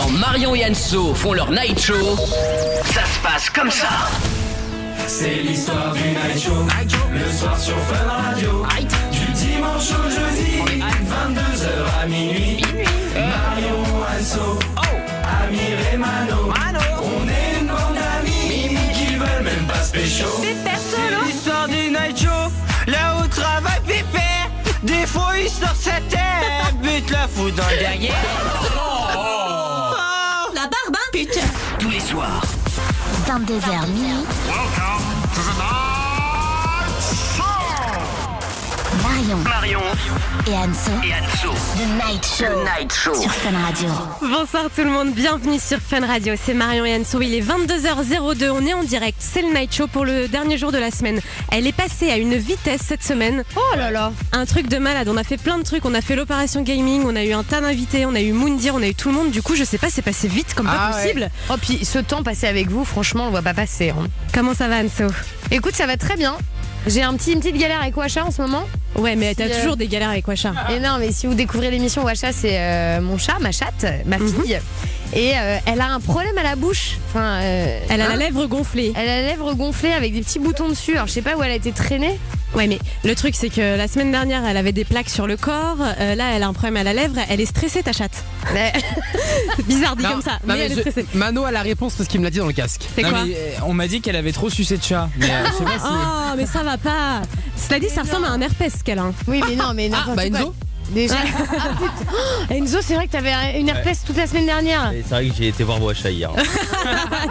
Quand Marion et Anso font leur night show, ça se passe comme ça. C'est l'histoire du night show, le soir sur Fun Radio. Du dimanche au jeudi, 22h à minuit. Marion, Anso, Amir et Mano. On est une bande d'amis qui veulent même pas se pécho. C'est l'histoire du night show, là où travaille Pépère. Des fois il sort sa tête, bute la fout dans le derrière. La barbe, hein, putain. Tous les soirs. 22h minuit. Marion et Anso. The Night Show. Sur Fun Radio. Bonsoir tout le monde, bienvenue sur Fun Radio, c'est Marion et Anso, il est 22h02, on est en direct, c'est le Night Show pour le dernier jour de la semaine. Elle est passée à une vitesse cette semaine. Oh là là. Un truc de malade, on a fait plein de trucs, on a fait l'opération gaming, on a eu un tas d'invités, on a eu Moundir, on a eu tout le monde, du coup je sais pas, c'est passé vite comme pas possible. Ouais. Oh puis ce temps passé avec vous, franchement on le voit pas passer. Hein. Comment ça va Anso? Écoute, ça va très bien. J'ai une petite galère avec Wacha en ce moment. Ouais, mais t'as toujours des galères avec Wacha. Et non, mais si vous découvrez l'émission, Wacha, c'est mon chat, ma chatte, ma fille. Et elle a un problème à la bouche. Enfin, elle a la lèvre gonflée. Elle a la lèvre gonflée avec des petits boutons dessus. Alors je sais pas où elle a été traînée. Ouais, mais le truc c'est que la semaine dernière elle avait des plaques sur le corps. Là elle a un problème à la lèvre. Elle est stressée ta chatte. C'est bizarre dit comme ça. Mais elle est stressée. Mano a la réponse parce qu'il me l'a dit dans le casque. C'est quoi? On m'a dit qu'elle avait trop sucé de chat. Mais je sais pas si... Oh mais ça va pas. Cela dit ça ressemble à un herpès qu'elle a. Oui mais non mais n'importe quoi. Enzo Déjà. Enzo, c'est vrai que t'avais une herpès toute la semaine dernière. C'est vrai que j'ai été voir Wacha hier.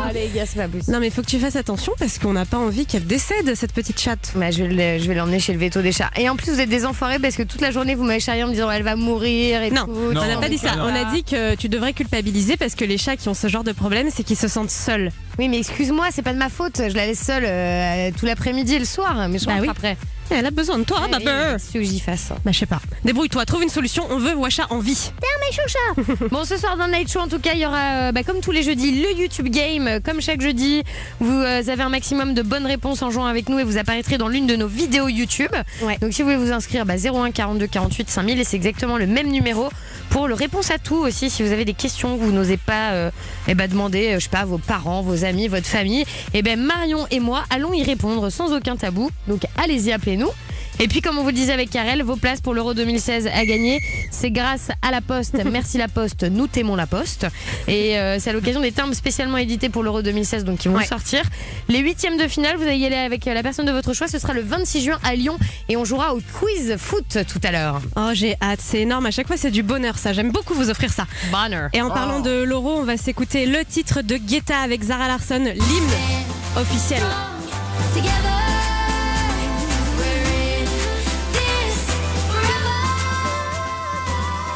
Allez, gars, c'est pas possible. Non, mais il faut que tu fasses attention parce qu'on n'a pas envie qu'elle décède, cette petite chatte. Bah, je vais l'emmener chez le veto des chats. Et en plus, vous êtes des enfoirés parce que toute la journée, vous m'avez charrié en me disant elle va mourir et non, tout. Non, on n'a pas dit ça. On a dit que tu devrais culpabiliser parce que les chats qui ont ce genre de problème, c'est qu'ils se sentent seuls. Oui, mais excuse-moi, c'est pas de ma faute. Je la laisse seule tout l'après-midi et le soir. Mais je rentre après. Elle a besoin de toi, bah qu'est-ce que j'y fasse? Bah, je sais pas. Débrouille-toi, trouve une solution. On veut Wacha en vie. Mes chouchas. Bon, ce soir dans le Night Show, en tout cas, il y aura, comme tous les jeudis, le YouTube Game. Comme chaque jeudi, vous avez un maximum de bonnes réponses en jouant avec nous et vous apparaîtrez dans l'une de nos vidéos YouTube. Ouais. Donc, si vous voulez vous inscrire, 01 42 48 5000 et c'est exactement le même numéro pour le réponse à tout aussi. Si vous avez des questions que vous n'osez pas demander, je sais pas, à vos parents, vos amis, votre famille, Marion et moi allons y répondre sans aucun tabou. Donc, allez-y, appelez-nous. Et puis comme on vous le disait avec Karel, vos places pour l'Euro 2016 à gagner, c'est grâce à La Poste. Merci La Poste, nous t'aimons La Poste. Et c'est à l'occasion des timbres spécialement édités pour l'Euro 2016 donc qui vont sortir. Les huitièmes de finale, vous allez y aller avec la personne de votre choix, ce sera le 26 juin à Lyon et on jouera au quiz foot tout à l'heure. Oh j'ai hâte, c'est énorme, à chaque fois c'est du bonheur ça, j'aime beaucoup vous offrir ça. Bonheur. Et en parlant de l'Euro, on va s'écouter le titre de Guetta avec Zara Larsson, l'hymne officiel.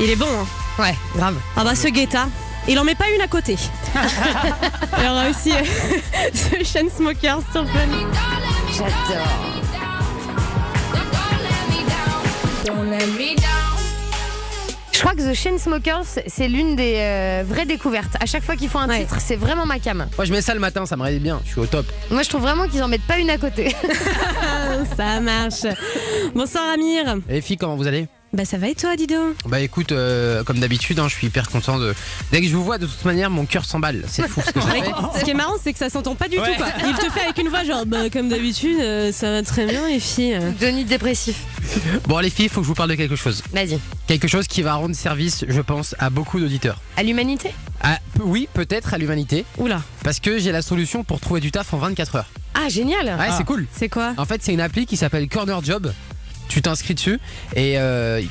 Il est bon, hein? Ouais, grave. Ah bah ce Guetta, il en met pas une à côté. Il y aura aussi The Chainsmokers sur Fun. J'adore. Je crois que The Chainsmokers, c'est l'une des vraies découvertes. À chaque fois qu'ils font un titre, c'est vraiment ma cam. Moi je mets ça le matin, ça me réveille bien, je suis au top. Moi je trouve vraiment qu'ils en mettent pas une à côté. Ça marche. Bonsoir Amir. Et les filles, comment vous allez? Bah ça va et toi Dido? Bah écoute, comme d'habitude, je suis hyper content de... Dès que je vous vois, de toute manière, mon cœur s'emballe. C'est fou ce que ça fait. Ce qui est marrant, c'est que ça s'entend pas du tout quoi. Il te fait avec une voix genre, bah comme d'habitude, ça va très bien les filles. Denis dépressif. Bon les filles, il faut que je vous parle de quelque chose. Vas-y. Quelque chose qui va rendre service, je pense, à beaucoup d'auditeurs. À l'humanité? Oui, peut-être à l'humanité. Oula. Parce que j'ai la solution pour trouver du taf en 24 heures. Ah génial. Ouais, c'est cool. C'est quoi? En fait, c'est une appli qui s'appelle Corner Job. Tu t'inscris dessus et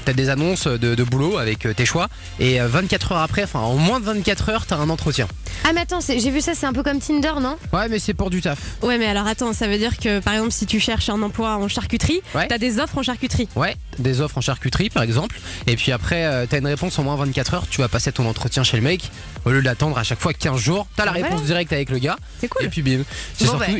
t'as des annonces de boulot avec tes choix et 24 heures après, enfin en moins de 24 heures, t'as un entretien. Ah mais attends, j'ai vu ça, c'est un peu comme Tinder, non? Ouais mais c'est pour du taf. Ouais mais alors attends, ça veut dire que par exemple si tu cherches un emploi en charcuterie, t'as des offres en charcuterie. Ouais, des offres en charcuterie par exemple. Et puis après t'as une réponse en moins de 24 heures, tu vas passer ton entretien chez le mec. Au lieu d'attendre à chaque fois 15 jours, t'as la réponse directe avec le gars. C'est cool. Et puis bim.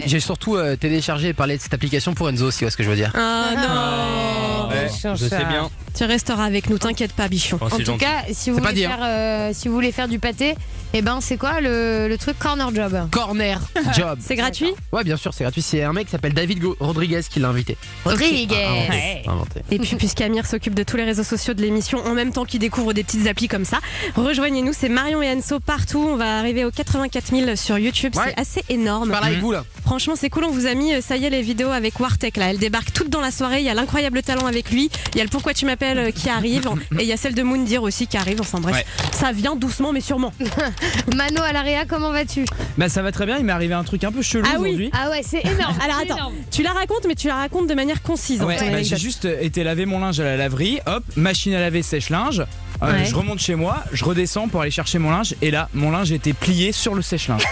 J'ai surtout téléchargé et parlé de cette application pour Enzo, si tu vois ce que je veux dire. Ah non. Bichon je chat. sais bien. Tu resteras avec nous, t'inquiète pas, bichon. Oh, En c'est tout gentil. cas, si vous, pas voulez dit, faire, si vous voulez faire du pâté, eh ben c'est quoi le truc corner job? Corner job. C'est gratuit? Ouais, bien sûr, c'est gratuit. C'est un mec qui s'appelle David Rodriguez qui l'a invité. Rodriguez. Inventé. Et puis puisqu'Amir s'occupe de tous les réseaux sociaux de l'émission en même temps qu'il découvre des petites applis comme ça, rejoignez-nous, c'est Marion et Anso partout. On va arriver aux 84 000 sur YouTube, Ouais. c'est assez énorme. Je parle avec vous là. Franchement, c'est cool, on vous a mis, ça y est, les vidéos avec Wartek là. Elle débarque toute dans la soirée, il y a l'incroyable talent avec lui, il y a le Pourquoi tu m'appelles qui arrive, et il y a celle de Moundir aussi qui arrive. Enfin bref, Ouais. ça vient doucement mais sûrement. Mano à l'AREA, comment vas-tu? Bah ça va très bien, il m'est arrivé un truc un peu chelou Ah oui. aujourd'hui. Ah ouais, c'est énorme. Alors c'est attends, énorme. tu la racontes, mais tu la racontes de manière concise. Ouais, ton bah, j'ai anecdote. juste été laver mon linge à la laverie, hop, machine à laver sèche-linge. Ouais. Je remonte chez moi, je redescends pour aller chercher mon linge et là, mon linge était plié sur le sèche-linge.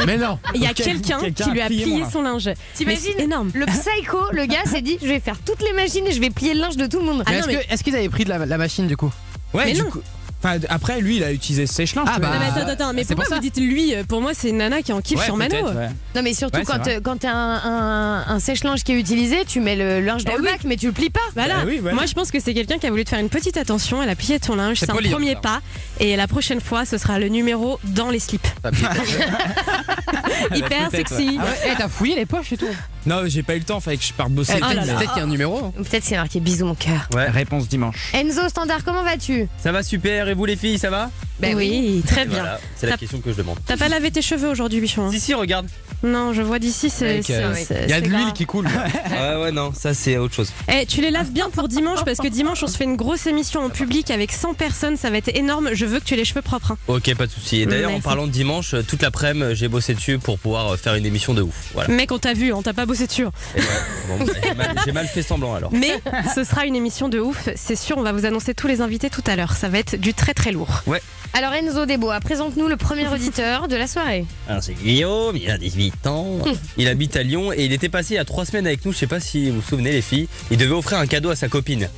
Mais non. Il y a Ok, quelqu'un quelqu'un qui lui a a plié plié mon son linge. Mais T'imagines c'est énorme. Le psycho, le gars s'est dit je vais faire toutes les machines et je vais plier le linge de tout le monde. Ah Mais non, est-ce qu'ils avaient pris de la machine du coup? Ouais, Mais du non. coup. Enfin, après, lui, il a utilisé ce sèche-linge. Ah, tu vois. bah, Non, mais attends, mais c'est pourquoi pour ça. vous dites lui? Pour moi, c'est une nana qui en kiffe Ouais, sur Mano. peut-être, ouais. Non mais surtout Ouais, c'est vrai. quand t'as un sèche-linge qui est utilisé, tu mets le linge dans Eh le oui. bac mais tu le plies pas. Voilà. Bah oui, voilà. Moi, je pense que c'est quelqu'un qui a voulu te faire une petite attention. Elle a plié ton linge. C'est C'est un poli, premier ça. pas. Et la prochaine fois, ce sera le numéro dans les slips. Hyper peut-être, sexy. Ah ouais, t'as fouillé les poches et tout. Non, j'ai pas eu le temps, fallait que je parte bosser. Eh, Oh là là. Peut-être qu'il y a un numéro. Ou peut-être c'est marqué bisous mon cœur. Ouais. Réponse dimanche. Enzo Standard, comment vas-tu? Ça va super, et vous les filles, ça va? Ben oui, très bien. Voilà, c'est la T'as- question que je demande. T'as pas lavé tes cheveux aujourd'hui, bichon hein? Si, regarde. Non, je vois d'ici, c'est. Mec, il y a de l'huile qui coule. Ouais, non, ça c'est autre chose. Eh, tu les laves bien pour dimanche parce que dimanche on se fait une grosse émission en public avec 100 personnes, ça va être énorme. Je veux que tu aies les cheveux propres. Hein. Ok, pas de souci. Et d'ailleurs, en Merci. parlant de dimanche, toute l'après-midi, j'ai bossé dessus pour pouvoir faire une émission de ouf. Voilà. Mec, on t'a vu, on t'a pas bossé dessus. Et ouais, bon, j'ai mal fait semblant alors. Mais ce sera une émission de ouf, c'est sûr. On va vous annoncer tous les invités tout à l'heure. Ça va être du très très lourd. Alors Enzo Desbois, présente-nous le premier auditeur de la soirée. Alors c'est Guillaume, il a 18 ans, il habite à Lyon et il était passé il y a 3 semaines avec nous, je sais pas si vous vous souvenez les filles, il devait offrir un cadeau à sa copine.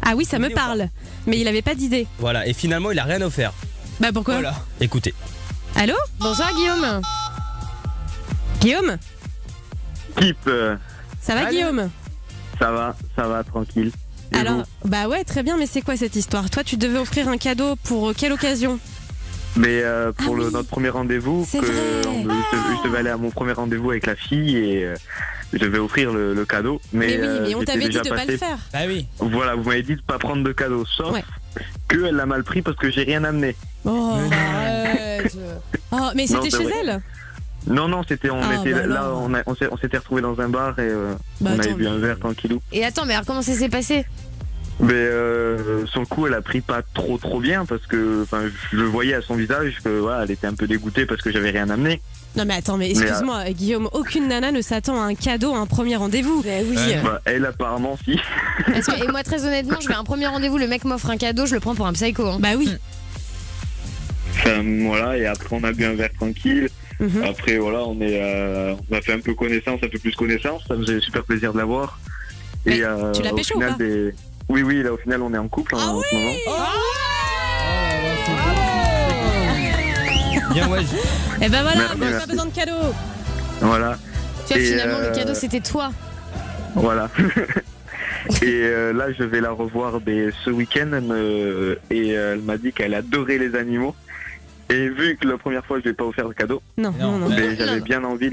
Ah oui, ça me parle. Mais il avait pas d'idée. Voilà, et finalement il a rien offert. Bah pourquoi? Voilà. Écoutez. Allô? Bonsoir Guillaume. Guillaume? Kip, Ça va Allez. Guillaume? ça va, tranquille. Et Alors, bah ouais, très bien, mais c'est quoi cette histoire? Toi, tu devais offrir un cadeau pour quelle occasion? Mais pour Ah oui. notre premier rendez-vous, C'est vrai. je devais aller à mon premier rendez-vous avec la fille et je devais offrir le cadeau. Mais oui, mais on j'étais t'avait dit déjà de pas passé. le faire. Bah oui. Voilà, vous m'avez dit de pas prendre de cadeau, sauf Ouais. qu'elle l'a mal pris parce que j'ai rien amené. Oh, arrête. Oh, mais Non, c'était c'est chez vrai. elle? Non, on Ah, était bah là, alors. on s'était retrouvés dans un bar et Bah, on avait attends, bu un verre tranquillou. Et attends, mais alors comment ça s'est passé? Mais sur le coup, elle a pris pas trop bien parce que, enfin, je le voyais à son visage que, voilà, elle était un peu dégoûtée parce que j'avais rien amené. Non mais attends, mais excuse-moi Guillaume, aucune nana ne s'attend à un cadeau, à un premier rendez-vous. Oui. Bah, elle apparemment si. Parce que, et moi très honnêtement, je vais à un premier rendez-vous, le mec m'offre un cadeau, je le prends pour un psycho. Hein. Bah oui. Enfin, voilà, et après on a bu un verre tranquille. Mhm. Après voilà, on a fait un peu connaissance, un peu plus connaissance. Ça me faisait super plaisir de la voir. Mais Et tu l'as au pécho ou final, pas oui, là au final on est en couple en ce moment. Bien, ouais. Et ben voilà, Merci, on n'a pas merci. besoin de cadeau. Voilà, Tu vois, Et, finalement, le cadeau c'était toi. voilà. Et là je vais la revoir ce week-end et elle m'a dit qu'elle adorait les animaux. Et vu que la première fois je lui ai pas offert de cadeau, Non, non, non. mais j'avais bien envie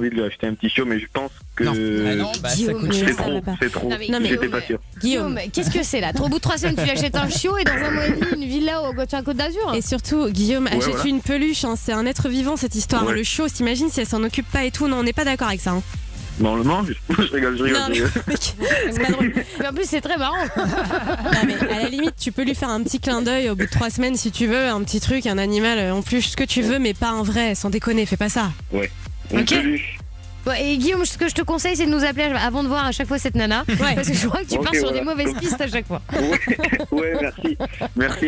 de lui acheter un petit chiot, mais je pense que Non. Ah non, bah ça Guillaume, coûte mais c'est ça trop, va pas. c'est trop. Non, mais Non, mais- J'étais pas sûr. Guillaume. Qu'est-ce que c'est là? Au bout de 3 semaines, tu lui achètes un chiot et dans un mois et demi, une villa au Côte d'Azur. Et surtout, Guillaume, Ouais, achète voilà. une peluche, hein, c'est un être vivant cette histoire. Ouais. Le chiot, t'imagines si elle s'en occupe pas et tout, non, on n'est pas d'accord avec ça. Hein. Bon, on le mange. Je rigole. Non, mais, mec, c'est pas drôle. Mais en plus, c'est très marrant. Non, mais à la limite, tu peux lui faire un petit clin d'œil au bout de 3 semaines si tu veux, un petit truc, un animal, en plus, ce que tu veux, mais pas un vrai, sans déconner, fais pas ça. Une Ok. peluche. Bon, et Guillaume, ce que je te conseille, c'est de nous appeler avant de voir à chaque fois cette nana. Ouais. Parce que je crois que tu Ok, pars sur voilà. des mauvaises pistes à chaque fois. Ouais, merci. Merci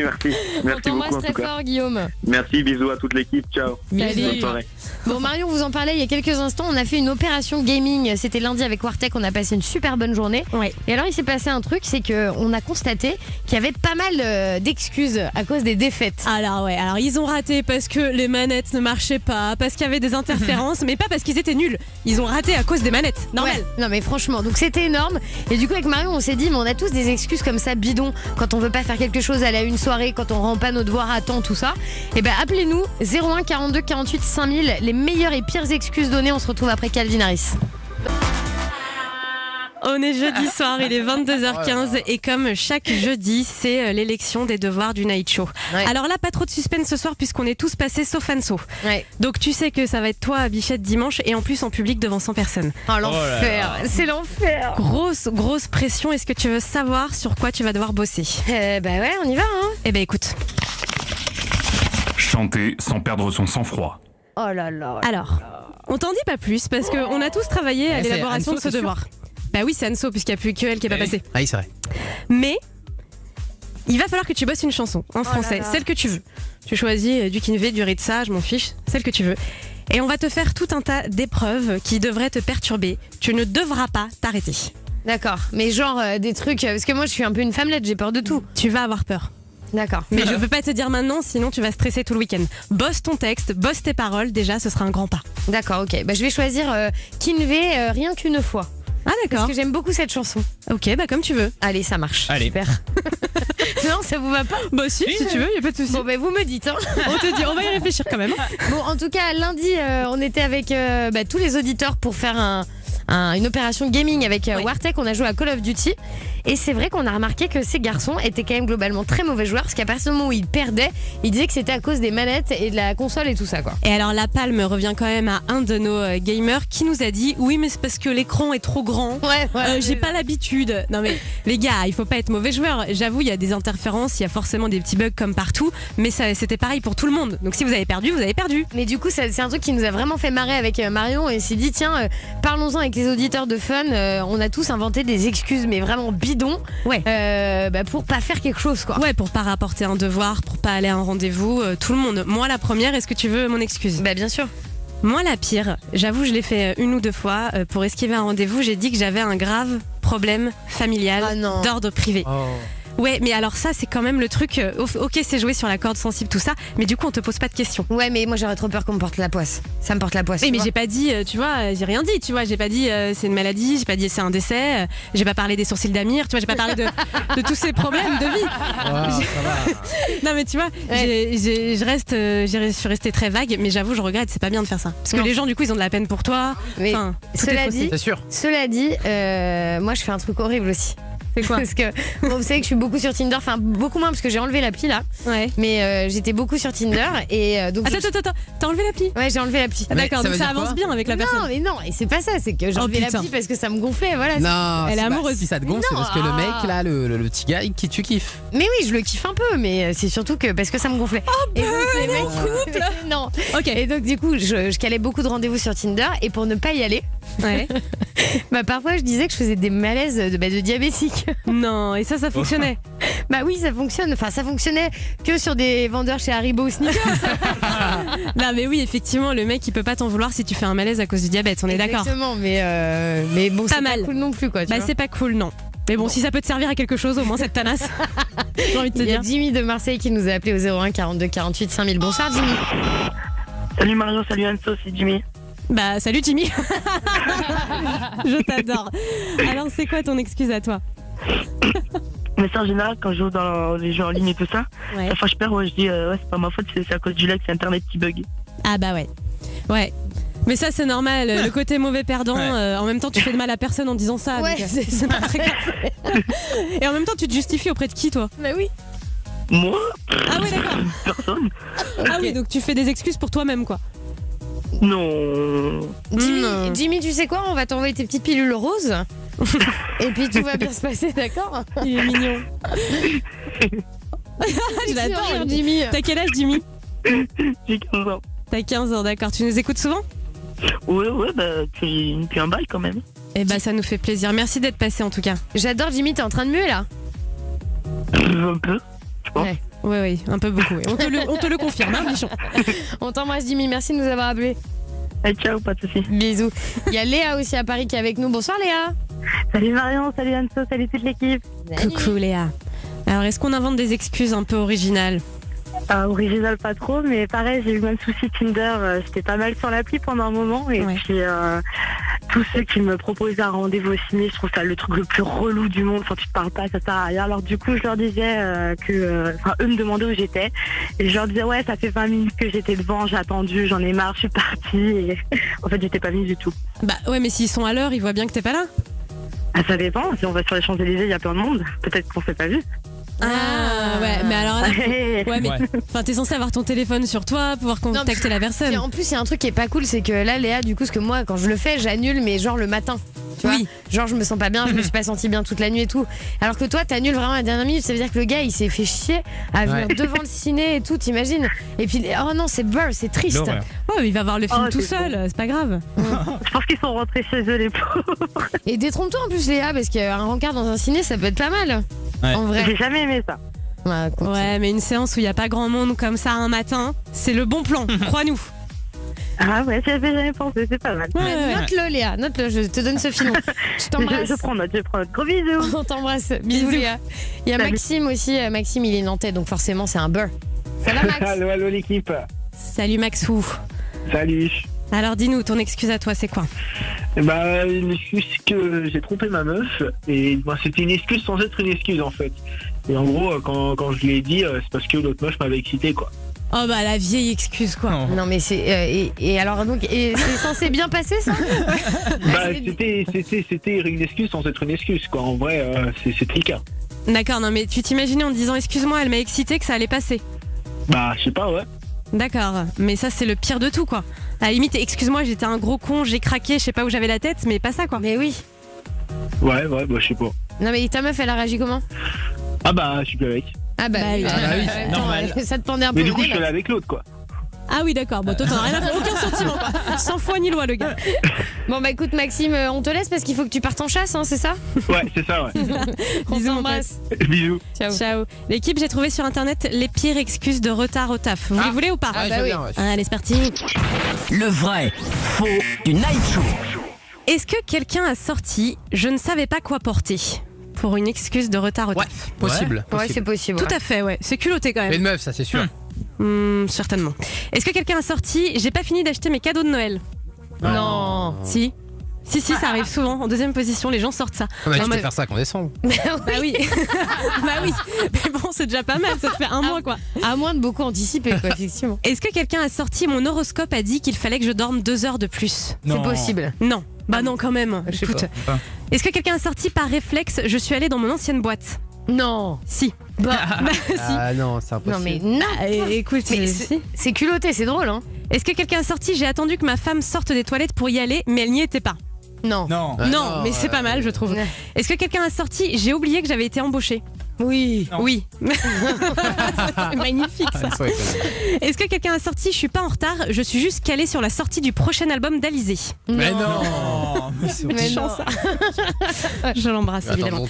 On t'embrasse beaucoup en très tout cas. fort, Guillaume. Merci, bisous à toute l'équipe. Ciao. Salut. Bonne soirée. Bon, Marion vous en parlait il y a quelques instants. On a fait une opération gaming. C'était lundi avec Wartek. On a passé une super bonne journée. Ouais. Et alors, il s'est passé un truc, c'est qu'on a constaté qu'il y avait pas mal d'excuses à cause des défaites. Alors ils ont raté parce que les manettes ne marchaient pas, parce qu'il y avait des interférences, mais pas parce qu'ils étaient nuls. ils ont raté à cause des manettes. Normal. Ouais. Non mais franchement, donc c'était énorme. Et du coup avec Marion on s'est dit mais on a tous des excuses comme ça bidons quand on veut pas faire quelque chose à une soirée, quand on rend pas nos devoirs à temps, tout ça. Et ben appelez-nous 01 42 48 5000, les meilleures et pires excuses données. On se retrouve après Calvin Harris. On est jeudi soir, il est 22h15 et comme chaque jeudi, c'est l'élection des devoirs du Night Show. Ouais. Alors là, pas trop de suspense ce soir puisqu'on est tous passés sauf Anso. Ouais. Donc tu sais que ça va être toi, Bichette, dimanche et en plus en public devant 100 personnes. Oh l'enfer, c'est l'enfer. Grosse pression. Est-ce que tu veux savoir sur quoi tu vas devoir bosser? Bah ouais, on y va hein. Eh ben écoute. Chanter sans perdre son sang-froid. Oh là là. Alors, on t'en dit pas plus parce qu'on a tous travaillé à Ouais, c'est l'élaboration de Anso, ce c'est sûr. devoir. Bah oui, c'est Anso puisqu'il n'y a plus que elle qui est pas passée. Ah oui, c'est vrai. Mais il va falloir que tu bosses une chanson en français, là là. celle que tu veux. Tu choisis du Kinvé, du Ritza, je m'en fiche, celle que tu veux. Et on va te faire tout un tas d'épreuves qui devraient te perturber. Tu ne devras pas t'arrêter. D'accord, mais genre des trucs, parce que moi je suis un peu une femmelette, j'ai peur de tout. Tu vas avoir peur. D'accord. Mais je peux pas te dire maintenant, sinon tu vas stresser tout le week-end. Bosse ton texte, bosse tes paroles, déjà ce sera un grand pas. D'accord, ok. Bah, je vais choisir Kinvé rien qu'une fois. Ah Parce d'accord. que j'aime beaucoup cette chanson. Ok, bah comme tu veux. Allez, ça marche. Allez. Super. Non, ça vous va pas? Bah si tu veux, y a pas de souci. Bon, bah vous me dites. Hein. On te dit, on va y réfléchir quand même. Bon, en tout cas, lundi, on était avec tous les auditeurs pour faire une opération gaming avec Wartech. On a joué à Call of Duty. Et c'est vrai qu'on a remarqué que ces garçons étaient quand même globalement très mauvais joueurs. Parce qu'à partir du moment où ils perdaient, ils disaient que c'était à cause des manettes et de la console et tout ça, quoi. Et alors la palme revient quand même à un de nos gamers qui nous a dit oui mais c'est parce que l'écran est trop grand. Ouais, J'ai pas l'habitude. Non mais les gars, il faut pas être mauvais joueur. J'avoue, il y a des interférences, il y a forcément des petits bugs comme partout, mais c'était pareil pour tout le monde. Donc si vous avez perdu, vous avez perdu. Mais du coup, c'est un truc qui nous a vraiment fait marrer avec Marion et s'est dit tiens, parlons-en avec les auditeurs de Fun. On a tous inventé des excuses, mais vraiment bidons. Ouais. Pour pas faire quelque chose, quoi. Ouais, pour pas rapporter un devoir, pour pas aller à un rendez-vous, tout le monde. Moi la première, est-ce que tu veux mon excuse? Bah bien sûr. Moi la pire, j'avoue, je l'ai fait une ou deux fois pour esquiver un rendez-vous. J'ai dit que j'avais un grave problème familial d'ordre privé. Ouais, mais alors ça, c'est quand même le truc. Ok, c'est joué sur la corde sensible, tout ça, mais du coup, on te pose pas de questions. Ouais, mais moi, j'aurais trop peur qu'on me porte la poisse. Ça me porte la poisse. Oui, mais j'ai pas dit, tu vois, j'ai rien dit, tu vois, j'ai pas dit c'est une maladie, j'ai pas dit c'est un décès, j'ai pas parlé des sourcils d'Amir, tu vois, j'ai pas parlé de tous ces problèmes de vie. Ça va. Non, mais tu vois, je suis restée très vague, mais j'avoue, je regrette, c'est pas bien de faire ça. Parce que les gens, du coup, ils ont de la peine pour toi. Mais enfin, cela dit, c'est sûr. Cela dit, moi, je fais un truc horrible aussi. C'est quoi? Parce que bon, vous savez que je suis beaucoup sur Tinder, enfin beaucoup moins parce que j'ai enlevé l'appli là. Ouais. Mais j'étais beaucoup sur Tinder et donc. Attends, t'as enlevé l'appli? Ouais, j'ai enlevé l'appli. Ah, d'accord, ça donc veut ça dire avance quoi bien avec la personne. Non, mais non, et c'est pas ça, c'est que j'ai enlevé putain. l'appli parce que ça me gonflait, voilà. Non, Elle est c'est pas- amoureuse. Si ça te gonfle, c'est Non. parce que le mec là, le petit gars, qui tu kiffes. Mais oui, je le kiffe un peu, mais c'est surtout que parce que ça me gonflait. Et donc, les mecs- Non. Ok. Et donc du coup, je calais beaucoup de rendez-vous sur Tinder et pour ne pas y aller, Ouais. bah parfois je disais que je faisais des malaises de diabétique. Non, et ça fonctionnait. Bah oui, ça fonctionne. Enfin, ça fonctionnait que sur des vendeurs chez Haribo ou Snickers. Non, mais oui, effectivement, le mec, il peut pas t'en vouloir si tu fais un malaise à cause du diabète, on est d'accord. Exactement, mais bon, Pas c'est mal. pas cool non plus, quoi. Tu Bah, vois. c'est pas cool, non. Mais bon, si ça peut te servir à quelque chose, au moins cette tanasse. J'ai envie de te Il y a dire. Jimmy de Marseille qui nous a appelé au 01 42 48 5000. Bonsoir, Jimmy. Salut Marion, salut Anso, c'est Jimmy. Bah, salut Jimmy. Je t'adore. Alors, c'est quoi ton excuse à toi? Mais ça en général, quand je joue dans les jeux en ligne et tout ça, Ouais. la fois je perds, ouais, je dis ouais, c'est pas ma faute, c'est à cause du lag, c'est Internet qui bug. Ah bah ouais. Ouais. Mais ça, c'est normal. Le côté mauvais perdant, en même temps, tu fais de mal à personne en disant ça. Ouais, donc, c'est pas très grave. Et en même temps, tu te justifies auprès de qui, toi? Bah oui. Moi Ah ouais, d'accord. Personne. Ah oui, donc tu fais des excuses pour toi-même, quoi. Non. Jimmy, tu sais quoi? On va t'envoyer tes petites pilules roses. Et puis tout va bien se passer, d'accord? Il est mignon. Je Rire, l'adore, Jimmy. T'as quel âge, Jimmy? J'ai 15 ans. T'as 15 ans, d'accord. Tu nous écoutes souvent? Ouais, bah, depuis un bail quand même. Eh bah, ça nous fait plaisir. Merci d'être passé, en tout cas. J'adore, Jimmy, t'es en train de muer là? Un peu, je pense. Ouais. Oui, un peu beaucoup. Oui. On te le confirme, hein, Bichon. On t'embrasse, Jimmy. Merci de nous avoir appelés. Hey, ciao, pas de soucis. Bisous. Il y a Léa aussi à Paris qui est avec nous. Bonsoir, Léa. Salut Marion, salut Anso, salut toute l'équipe. Coucou, Léa. Alors, est-ce qu'on invente des excuses un peu originales? Original pas trop, mais pareil, j'ai eu le même souci Tinder. J'étais pas mal sur l'appli pendant un moment. Et puis, tous ceux qui me proposent un rendez-vous au ciné, je trouve ça le truc le plus relou du monde. Quand tu te parles pas, ça sert à rien. Alors du coup, je leur disais eux me demandaient où j'étais. Et je leur disais, ouais, ça fait 20 minutes que j'étais devant, j'ai attendu, j'en ai marre, je suis partie. Et en fait, j'étais pas venue du tout. Bah ouais, mais s'ils sont à l'heure, ils voient bien que t'es pas là. Ah, ça dépend. Si on va sur les Champs-Élysées, il y a plein de monde. Peut-être qu'on s'est pas vu. Ah ouais, mais alors là, t'es censé avoir ton téléphone sur toi, pouvoir contacter la personne. En plus, il y a un truc qui est pas cool, c'est que là, Léa, du coup, ce que moi, quand je le fais, j'annule, mais genre le matin. Tu vois, genre je me sens pas bien, je me suis pas senti bien toute la nuit et tout. Alors que toi, t'annules vraiment à la dernière minute, ça veut dire que le gars, il s'est fait chier à venir devant le ciné et tout, t'imagines. Et puis, oh non, c'est triste. Ouais, mais il va voir le film tout seul, c'est pas grave. Je pense qu'ils sont rentrés chez eux, les pauvres. Et détrompe-toi en plus, Léa, parce qu'un rencard dans un ciné, ça peut être pas mal. En vrai. J'ai jamais aimé ça. Ouais, mais une séance où il y a pas grand monde comme ça un matin, c'est le bon plan, crois-nous. Ah ouais, j'y avais jamais pensé, c'est pas mal. Note-le, Léa, note-le, je te donne ce filon. Je t'embrasse. Je prends note. Gros bisous. On t'embrasse. Bisous, Léa. Il y a Maxime aussi. Maxime, il est nantais, donc forcément, c'est un beurre. Ça va, Max? Allô, l'équipe. Salut, Maxou. Salut. Alors, dis-nous, ton excuse à toi, c'est quoi? Une excuse que j'ai trompé ma meuf. Et c'était une excuse sans être une excuse, en fait. Et en gros, quand je lui ai dit, c'est parce que l'autre meuf m'avait excité, quoi. Oh bah la vieille excuse quoi. Non mais c'est et alors donc c'est censé bien passer ça? C'était une excuse sans être une excuse quoi. En vrai c'était le cas. D'accord, non mais tu t'imaginais en disant excuse-moi elle m'a excité que ça allait passer? Bah je sais pas ouais. D'accord, mais ça c'est le pire de tout quoi. À la limite excuse-moi j'étais un gros con, j'ai craqué, je sais pas où j'avais la tête mais pas ça quoi. Mais oui. Ouais bah je sais pas. Non mais ta meuf elle a réagi comment? Ah bah je suis plus avec. Ah bah oui, normal. Ça te pendait un peu. Mais du coup je suis allé avec l'autre quoi. Ah oui d'accord, bon toi t'en as rien à faire, aucun sentiment quoi. Sans foi ni loi le gars. Bon bah écoute Maxime, on te laisse parce qu'il faut que tu partes en chasse, hein, c'est ça? Ouais c'est ça ouais. On t'embrasse. Bisous. Ciao. L'équipe, j'ai trouvé sur internet les pires excuses de retard au taf. Vous les voulez ou pas? Ah bah oui. Allez c'est parti. Le vrai, faux du Night Show. Est-ce que quelqu'un a sorti je ne savais pas quoi porter pour une excuse de retard au taf? Possible. Ouais, c'est possible. Tout à fait, ouais. C'est culotté quand même. Mais une meuf, ça c'est sûr. Certainement. Est-ce que quelqu'un a sorti j'ai pas fini d'acheter mes cadeaux de Noël? Non. Si, ça arrive souvent. En deuxième position, les gens sortent ça. Tu peux faire ça qu'en décembre. Bah oui. Bah oui. Mais bon, c'est déjà pas mal, ça te fait un mois quoi. À moins de beaucoup anticiper quoi, effectivement. Est-ce que quelqu'un a sorti mon horoscope a dit qu'il fallait que je dorme 2 heures de plus? C'est possible. Non. Bah non quand même. Je sais Écoute. pas. Est-ce que quelqu'un a sorti par réflexe je suis allée dans mon ancienne boîte? Non. Si. Si. Ah non, c'est impossible. Non mais non. Écoute, c'est culotté, c'est drôle hein. Est-ce que quelqu'un a sorti j'ai attendu que ma femme sorte des toilettes pour y aller mais elle n'y était pas? Non. Non, mais c'est pas mal je trouve. Est-ce que quelqu'un a sorti j'ai oublié que j'avais été embauchée? Oui. Oui. C'est magnifique ça. Est-ce que quelqu'un a sorti je suis pas en retard, je suis juste calée sur la sortie du prochain album d'Alizé? Mais non. Mais méchant ça. Je l'embrasse évidemment.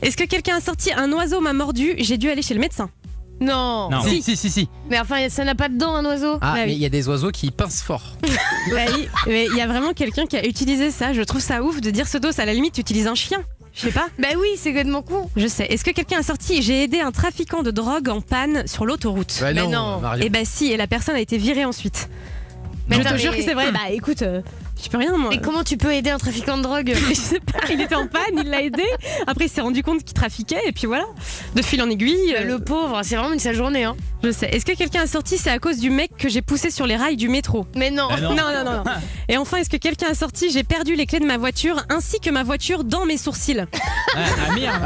Est-ce que quelqu'un a sorti un oiseau m'a mordu, j'ai dû aller chez le médecin? Non. Si. Mais enfin, ça n'a pas de dents un oiseau. Ah, mais il y a des oiseaux qui pincent fort. Bah oui, mais il y a vraiment quelqu'un qui a utilisé ça. Je trouve ça ouf de dire ce dos. À la limite, tu utilises un chien. Je sais pas. Bah oui, c'est complètement con. Je sais. Est-ce que quelqu'un a sorti j'ai aidé un trafiquant de drogue en panne sur l'autoroute? Bah non. Et bah si, et la personne a été virée ensuite. Mais je te jure que c'est vrai. Bah écoute, je peux rien moi. Mais comment tu peux aider un trafiquant de drogue? Je sais pas, il était en panne, il l'a aidé. Après il s'est rendu compte qu'il trafiquait et puis voilà. De fil en aiguille. Le pauvre, c'est vraiment une sale journée hein. Je sais. Est-ce que quelqu'un a sorti c'est à cause du mec que j'ai poussé sur les rails du métro? Mais non. Non. Et enfin, est-ce que quelqu'un a sorti j'ai perdu les clés de ma voiture ainsi que ma voiture dans mes sourcils? Merde.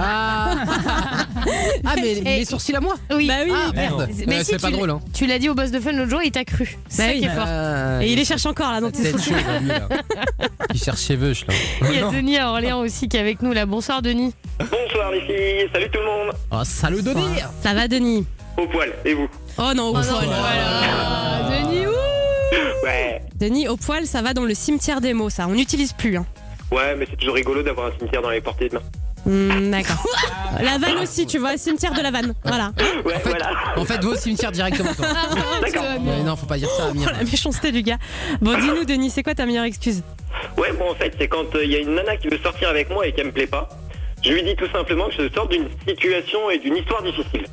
Mais mes sourcils à moi? Oui. Bah oui. Ah merde. Mais c'est pas drôle hein. Tu l'as dit au boss de Fun l'autre jour, il t'a cru. C'est ça qui est fort. Et il les cherche encore là dans tes sourcils. Il cherche ses veuches là. Il y a Denis à Orléans aussi qui est avec nous là. Bonsoir Denis. Bonsoir les filles, salut tout le monde. Oh salut Denis. Ça va Denis? Au poil, et vous? Oh non, au poil. Voilà. Denis, Ouais. Denis, au poil, ça va dans le cimetière des mots, ça. On n'utilise plus. Hein. Ouais, mais c'est toujours rigolo d'avoir un cimetière dans les portées de main. D'accord. La vanne aussi, tu vois, cimetière de la vanne. Voilà. Ouais, En fait, va au cimetière directement. Toi. D'accord. Mais non, faut pas dire ça, Amir. La méchanceté du gars. Bon, dis-nous, Denis, c'est quoi ta meilleure excuse? Ouais, bon, en fait, c'est quand il y a une nana qui veut sortir avec moi et qu'elle me plaît pas. Je lui dis tout simplement que je sors d'une situation et d'une histoire difficile.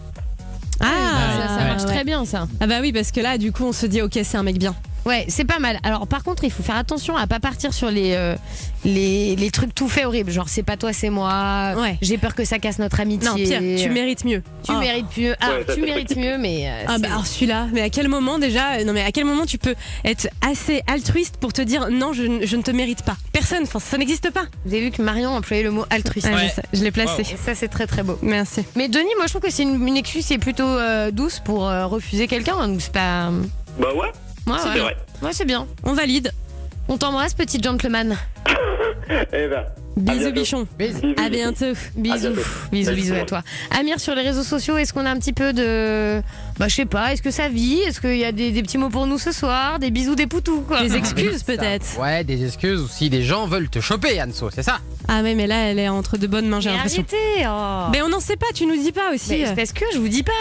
Ah, ça marche marche très bien ça. Ah bah oui, parce que là, du coup, on se dit, ok, c'est un mec bien. Ouais, c'est pas mal. Alors par contre, il faut faire attention à pas partir sur les trucs tout faits horribles. Genre, c'est pas toi, c'est moi. Ouais. J'ai peur que ça casse notre amitié. Non, pire, tu mérites mieux. Tu mérites mieux. Ah, Ouais, ça, tu c'est mérites mieux, mais. Alors celui-là, mais à quel moment déjà non mais à quel moment tu peux être assez altruiste pour te dire non, je ne te mérite pas. Personne, enfin ça n'existe pas. Vous avez vu que Marion employait le mot altruiste. Ouais. Je l'ai placé. Et ça c'est très très beau. Merci. Mais Denis, moi je trouve que c'est une excuse qui est plutôt douce pour refuser quelqu'un. Donc c'est pas. Bah ouais. C'est vrai. Ouais, c'est bien. On valide. On t'embrasse, petit gentleman. Eh ben. Bisous bichon. À bientôt. Bisous à toi. Amir, sur les réseaux sociaux, est-ce qu'on a un petit peu de. Bah, je sais pas, est-ce que ça vit? Est-ce qu'il y a des petits mots pour nous ce soir? Des bisous, des poutous, quoi. Des excuses peut-être. Ouais, des excuses ou si des gens veulent te choper, Anso, c'est ça? Ah ouais, mais là, elle est entre de bonnes mains, j'ai Mais l'impression. arrêtez oh. Mais on n'en sait pas, tu nous dis pas aussi. Mais c'est parce que je vous dis pas,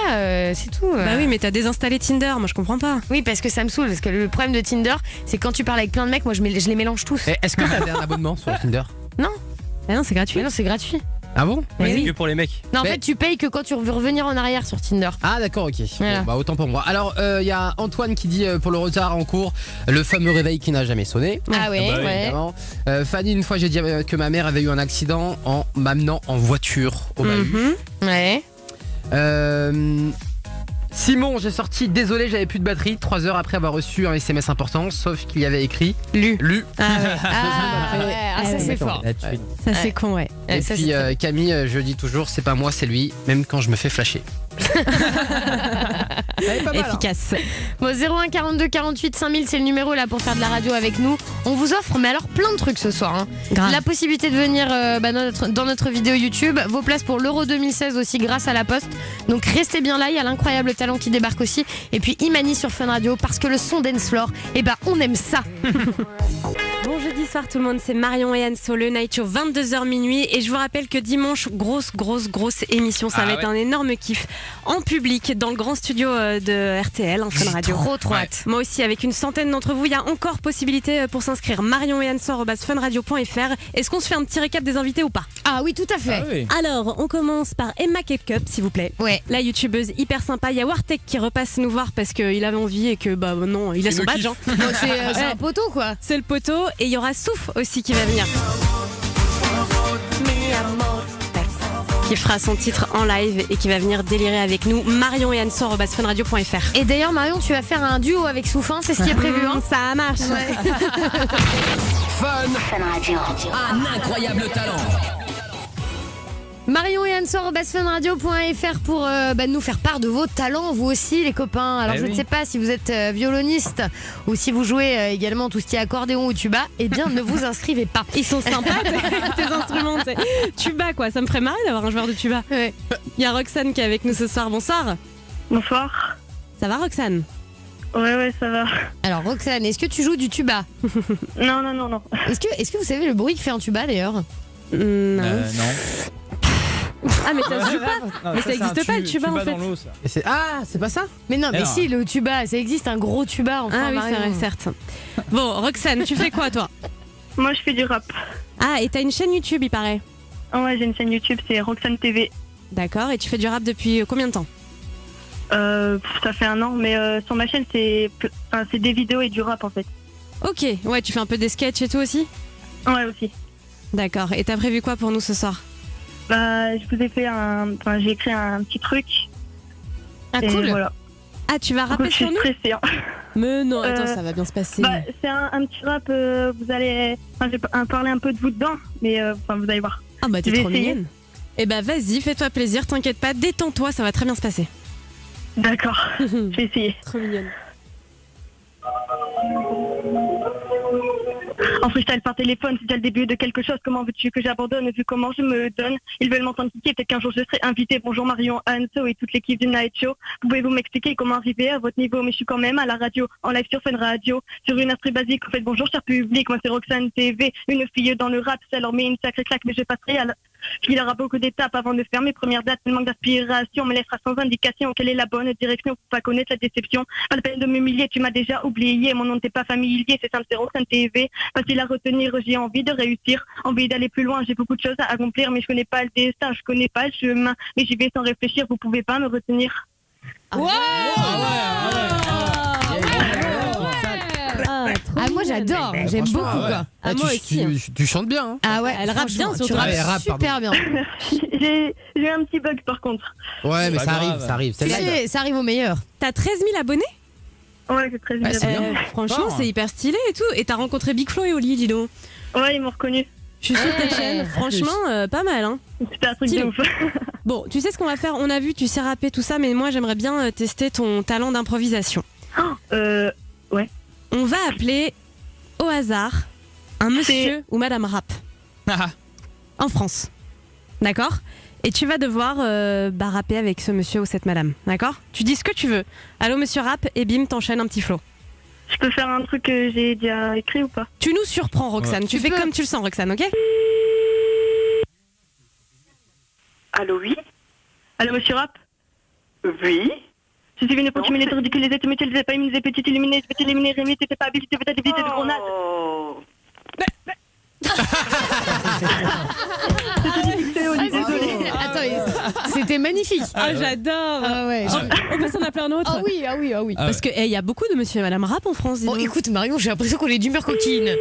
c'est tout. Bah oui, mais t'as désinstallé Tinder, moi je comprends pas. Oui, parce que ça me saoule, parce que le problème de Tinder, c'est quand tu parles avec plein de mecs, moi je les mélange tous. Et est-ce que t'avais un abonnement sur Tinder? Non. Ah non, c'est gratuit. Mais non, c'est gratuit. Ah bon? Ouais, c'est oui. que pour les mecs. Non, en Mais- fait, tu payes que quand tu veux revenir en arrière sur Tinder. Ah d'accord, ok. Voilà. Bon, bah autant pour moi. Alors il y a Antoine qui dit pour le retard en cours, le fameux réveil qui n'a jamais sonné. Ah ouais, bah oui, ouais. Évidemment. Fanny, une fois j'ai dit que ma mère avait eu un accident en m'amenant en voiture au bahut. Ouais. Simon, j'ai sorti, désolé, j'avais plus de batterie, 3 heures après avoir reçu un SMS important, sauf qu'il y avait écrit Lu. Ah ouais. Ah, ça c'est fort. Ça c'est con, ouais. Et Ça, puis Camille, je dis toujours, c'est pas moi, c'est lui, même quand je me fais flasher. Efficace. Bon, 01 42 48 5000, c'est le numéro là pour faire de la radio avec nous. On vous offre, mais alors plein de trucs ce soir. Hein. Grave. La possibilité de venir dans notre vidéo YouTube, vos places pour l'Euro 2016 aussi grâce à la Poste. Donc restez bien là, il y a l'incroyable talent qui débarque aussi. Et puis Imani sur Fun Radio, parce que le son dance floor, eh ben on aime ça. Bon jeudi soir tout le monde, c'est Marion et Anso, le Night Show, 22h minuit. Et je vous rappelle que dimanche, grosse émission. Ça va être un énorme kiff en public dans le grand studio de RTL, en Fun Radio. Trop hâte. Moi aussi, avec une centaine d'entre vous, il y a encore possibilité pour s'inscrire. Marion et Anso, @funradio.fr. Est-ce qu'on se fait un petit récap des invités ou pas? Ah oui, tout à fait. Ah oui. Alors, on commence par Emma Cake-Cup, s'il vous plaît. Ouais. La youtubeuse hyper sympa. Il y a Wartek qui repasse nous voir parce qu'il avait envie et que, bah non, il a son badge. Hein. Bon, c'est un poteau quoi. C'est le poteau. Et il y aura Souf aussi qui va venir. Qui fera son titre en live et qui va venir délirer avec nous. Marion et Anso, @funradio.fr. Et d'ailleurs, Marion, tu vas faire un duo avec Soufin, c'est ce qui est prévu. Hein. Ça marche. Fun Radio. Un incroyable talent. Marion et Anso, @funradio.fr pour nous faire part de vos talents, vous aussi les copains. Alors je ne sais pas si vous êtes violoniste ou si vous jouez également tout ce qui est accordéon ou tuba, eh bien ne vous inscrivez pas. Ils sont sympas tes instruments. Tuba quoi, ça me ferait marrer d'avoir un joueur de tuba. Ouais. Il y a Roxane qui est avec nous ce soir. Bonsoir. Bonsoir. Ça va Roxane? Ouais, ça va. Alors Roxane, est-ce que tu joues du tuba? Non. Est-ce que vous savez le bruit que fait un tuba d'ailleurs? Non. Ah mais ça se joue Non, pas. Mais ça existe pas le tuba en fait. dans l'eau, ça. Ah, c'est pas ça? Mais non, mais non. si, le tuba, ça existe, un gros tuba. Enfin, Ah oui, c'est vrai, certes. Bon, Roxane, tu fais quoi toi? Moi, je fais du rap. Ah, et t'as une chaîne YouTube, il paraît. Ouais, j'ai une chaîne YouTube, c'est Roxane TV. D'accord, et tu fais du rap depuis combien de temps? Ça fait 1 an, mais sur ma chaîne, c'est des vidéos et du rap en fait. Ok, ouais, tu fais un peu des sketchs et tout aussi? Ouais, aussi. D'accord, et t'as prévu quoi pour nous ce soir? Bah, je vous ai fait j'ai écrit un petit truc. Ah, et cool. Voilà. Ah, tu vas rapper Je sur suis nous? stressée. Hein. Mais non, attends, ça va bien se passer. Bah, c'est un petit rap, vous allez... Enfin, je vais parler un peu de vous dedans, mais vous allez voir. Ah bah je t'es vais trop essayer. mignonne. Eh bah vas-y, fais-toi plaisir, t'inquiète pas, détends-toi, ça va très bien se passer. D'accord, je vais essayer. Trop mignonne. En freestyle par téléphone, c'est déjà le début de quelque chose. Comment veux-tu que j'abandonne vu comment je me donne? Ils veulent m'entendre kicker, peut-être qu'un jour je serai invité. Bonjour Marion, Anso et toute l'équipe du Night Show. Pouvez-vous m'expliquer comment arriver à votre niveau? Mais je suis quand même à la radio, en live sur Fun Radio, sur une instru basique. En fait, bonjour cher public, moi c'est Roxane TV, une fille dans le rap, ça leur met une sacrée claque, mais je passerai à la... Il y aura beaucoup d'étapes avant de faire mes premières dates. Le manque d'inspiration me laissera sans indication. Quelle est la bonne direction pour pas connaître la déception? Pas la peine de m'humilier, tu m'as déjà oublié. Mon nom n'était pas familier, c'est simple, c'est Roxane TV. Facile à retenir, j'ai envie de réussir, envie d'aller plus loin. J'ai beaucoup de choses à accomplir, mais je connais pas le destin, je connais pas le chemin. Mais j'y vais sans réfléchir, vous pouvez pas me retenir. Ah, moi j'adore, j'aime beaucoup quoi. Ah, moi aussi. Tu chantes bien. Hein. Ah ouais, elle rappe bien, tu rappes super bien. J'ai eu un petit bug par contre. Ouais, mais ça arrive. Ça arrive au meilleur. T'as 13 000 abonnés? Ouais, c'est très bien. Franchement, c'est hyper stylé et tout. Et t'as rencontré Big Flo et Oli, dis donc. Ouais, ils m'ont reconnu. Je suis sur ta chaîne. Franchement, pas mal. Hein. C'était un truc de ouf. Bon, tu sais ce qu'on va faire? On a vu, tu sais rapper tout ça, mais moi j'aimerais bien tester ton talent d'improvisation. Ouais. On va appeler au hasard un monsieur ou madame rap en France. D'accord? Et tu vas devoir rapper avec ce monsieur ou cette madame. D'accord? Tu dis ce que tu veux. Allô monsieur rap et bim, t'enchaînes un petit flow. Je peux faire un truc que j'ai déjà écrit ou pas? Tu nous surprends Roxane. Tu fais comme tu le sens Roxane, ok? Allô, oui? Allô, monsieur Rap? Oui? Je suis venu pour tuer les ridiculisés, tu m'utilisais pas immunisé, petit illuminé, je vais t'éliminer, Rémi, t'étais pas habilité, peut-être éviter de grenade. Désolé. Attends, c'était magnifique. Ah, j'adore. Ah ouais. On peut s'en appeler un autre. Ah oui. Parce que y a beaucoup de monsieur et madame rap en France. Bon, écoute Marion, j'ai l'impression qu'on est d'humeur coquine.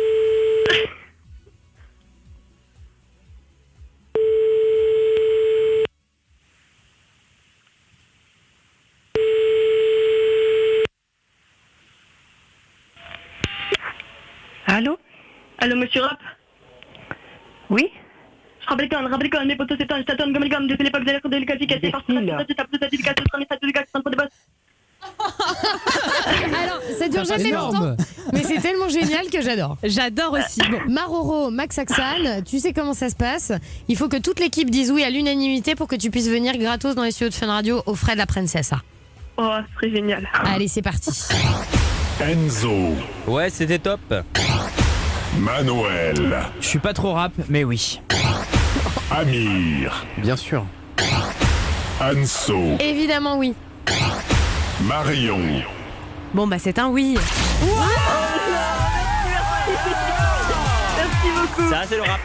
Allô? Allô, monsieur Rap? Oui? Je rappelle quand mes potos s'étonnent, je t'attends comme les gommes, depuis l'époque de l'école de l'éducation, qui a été partie de la d'éducation, de base. Alors, ça dure jamais longtemps, mais c'est tellement génial que j'adore. J'adore aussi. Bon, Maroro, Max Axan, tu sais comment ça se passe. Il faut que toute l'équipe dise oui à l'unanimité pour que tu puisses venir gratos dans les studios de Fun Radio aux frais de la princesse. Oh, ce serait génial. Allez, c'est parti. Enzo. Ouais, c'était top. Manuel. Je suis pas trop rap, mais oui. Amir. Bien sûr. Anso. Évidemment oui. Marion. Bon bah c'est un oui. Merci beaucoup. Ça, c'est le rap.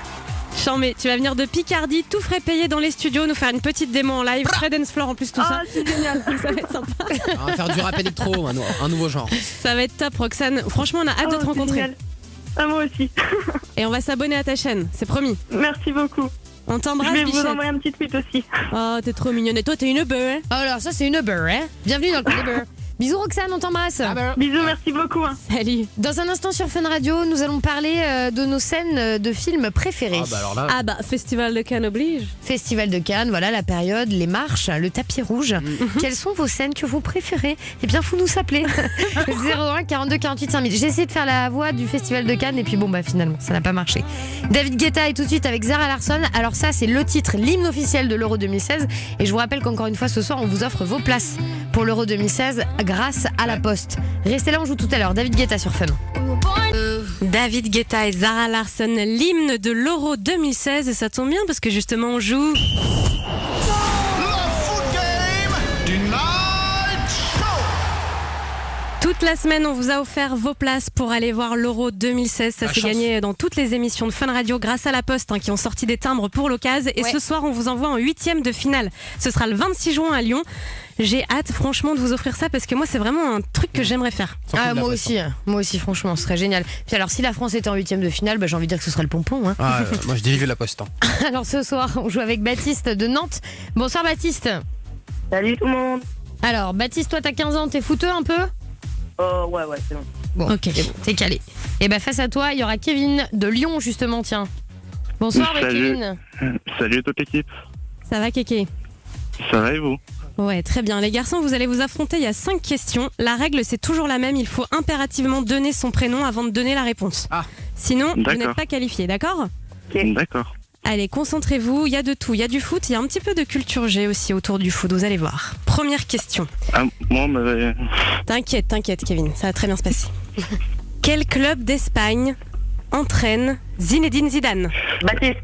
Chambé, tu vas venir de Picardie, tout frais payé dans les studios, nous faire une petite démo en live, Fred Dance Floor en plus tout ça. Ah, c'est génial. Ça va être sympa. On va faire du rap électro, un nouveau genre. Ça va être top Roxane. Franchement on a hâte de te rencontrer. Génial. Ah, moi aussi. Et on va s'abonner à ta chaîne, c'est promis. Merci beaucoup. On t'embrasse, Je vais Bichette. vous envoyer un petit tweet aussi. Oh, t'es trop mignonne. Et toi, t'es une beurre, hein? Oh, alors ça, c'est une beurre, hein. Bienvenue dans le club des beurres. Bisous Roxane, on t'embrasse. Bisous, merci beaucoup. Hein. Salut. Dans un instant sur Fun Radio, nous allons parler de nos scènes de films préférés. Ah bah alors là. Ah bah, Festival de Cannes oblige. Festival de Cannes, voilà la période, les marches, le tapis rouge. Quelles sont vos scènes que vous préférez? Eh bien, faut nous appeler. 01 42 48 5000. J'ai essayé de faire la voix du Festival de Cannes et puis bon bah finalement ça n'a pas marché. David Guetta est tout de suite avec Zara Larsson. Alors ça c'est le titre, l'hymne officiel de l'Euro 2016. Et je vous rappelle qu'encore une fois ce soir on vous offre vos places pour l'Euro 2016 grâce à la Poste. Restez là, on joue tout à l'heure. David Guetta sur Fun. David Guetta et Zara Larsson, l'hymne de l'Euro 2016. Et ça tombe bien parce que justement on joue. Toute la semaine, on vous a offert vos places pour aller voir l'Euro 2016. Ça s'est gagné dans toutes les émissions de Fun Radio grâce à la Poste qui ont sorti des timbres pour l'occasion. Et ce soir, on vous envoie en 8e de finale. Ce sera le 26 juin à Lyon. J'ai hâte franchement de vous offrir ça parce que moi c'est vraiment un truc que j'aimerais faire. Ah, moi aussi franchement ce serait génial. Puis alors si la France était en 8e de finale, bah, j'ai envie de dire que ce serait le pompon. Hein. Ah, moi je dis vive la Poste. Hein. Alors ce soir on joue avec Baptiste de Nantes. Bonsoir Baptiste. Salut tout le monde. Alors Baptiste, toi t'as 15 ans, t'es footeux un peu? Ouais, c'est bon. Bon, ok, t'es calé. Et bah face à toi il y aura Kevin de Lyon justement, tiens. Bonsoir Kevin. Salut toute l'équipe. Ça va Kéké? Ça va et vous? Ouais, très bien. Les garçons, vous allez vous affronter. Il y a 5 questions. La règle, c'est toujours la même. Il faut impérativement donner son prénom avant de donner la réponse. Ah. Sinon, vous n'êtes pas qualifié, d'accord? D'accord. Allez, concentrez-vous. Il y a de tout. Il y a du foot. Il y a un petit peu de culture G aussi autour du foot. Vous allez voir. Première question. Ah, moi, mais... T'inquiète, Kevin. Ça va très bien se passer. Quel club d'Espagne entraîne Zinedine Zidane? Baptiste.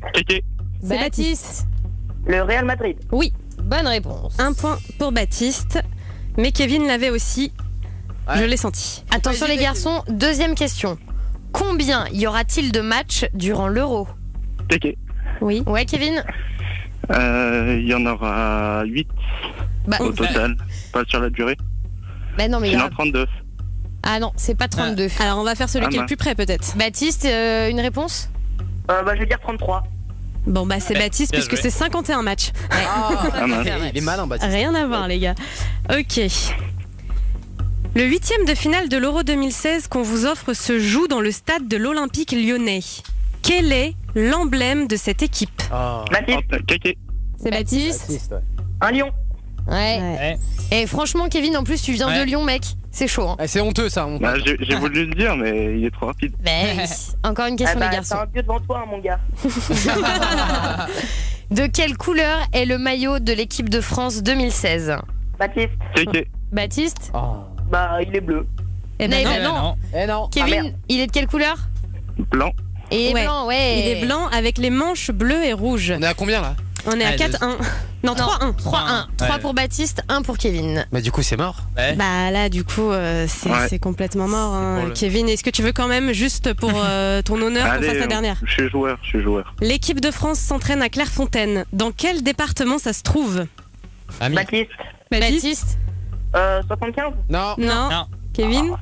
C'est Baptiste. Le Real Madrid. Oui. Bonne réponse. Un point pour Baptiste. Mais Kevin l'avait aussi. Ouais. Je l'ai senti. Attention les garçons, deuxième question. Combien y aura-t-il de matchs durant l'Euro? Téké. Oui. Ouais, Kevin? Il y en aura 8. Au total, pas sur la durée. Bah non, mais il y a... 1h32. Ah non, c'est pas 32. Alors on va faire celui qui est le plus près peut-être. Baptiste, une réponse? Je vais dire 33. Bon bah c'est Baptiste bien puisque joué. c'est 51 matchs. Il est malin, Baptiste. Rien à voir les gars. Ok. Le 8e de finale de l'Euro 2016 qu'on vous offre se joue dans le stade de l'Olympique lyonnais. Quel est l'emblème de cette équipe? Baptiste. C'est Baptiste. Un lion. Ouais. Et franchement, Kevin, en plus, tu viens de Lyon, mec. C'est chaud. Hein. C'est honteux ça. J'ai voulu le dire, mais il est trop rapide. Encore une question, les garçons. T'as un vieux devant toi, mon gars. De quelle couleur est le maillot de l'équipe de France 2016? Baptiste. Baptiste? Il est bleu. Eh ben non. non. Kevin, il est de quelle couleur? Blanc. Et blanc, ouais. Il est blanc avec les manches bleues et rouges. On est à combien là? On est à 4-1. Non, 3-1. 3-1. 3 pour Baptiste, 1 pour Kevin. Bah du coup c'est mort. Bah là du coup c'est complètement mort. Hein. Kevin, est-ce que tu veux quand même juste pour ton honneur qu'on fasse la dernière? Je suis joueur. L'équipe de France s'entraîne à Clairefontaine. Dans quel département ça se trouve? Baptiste. 75. Non. Kevin?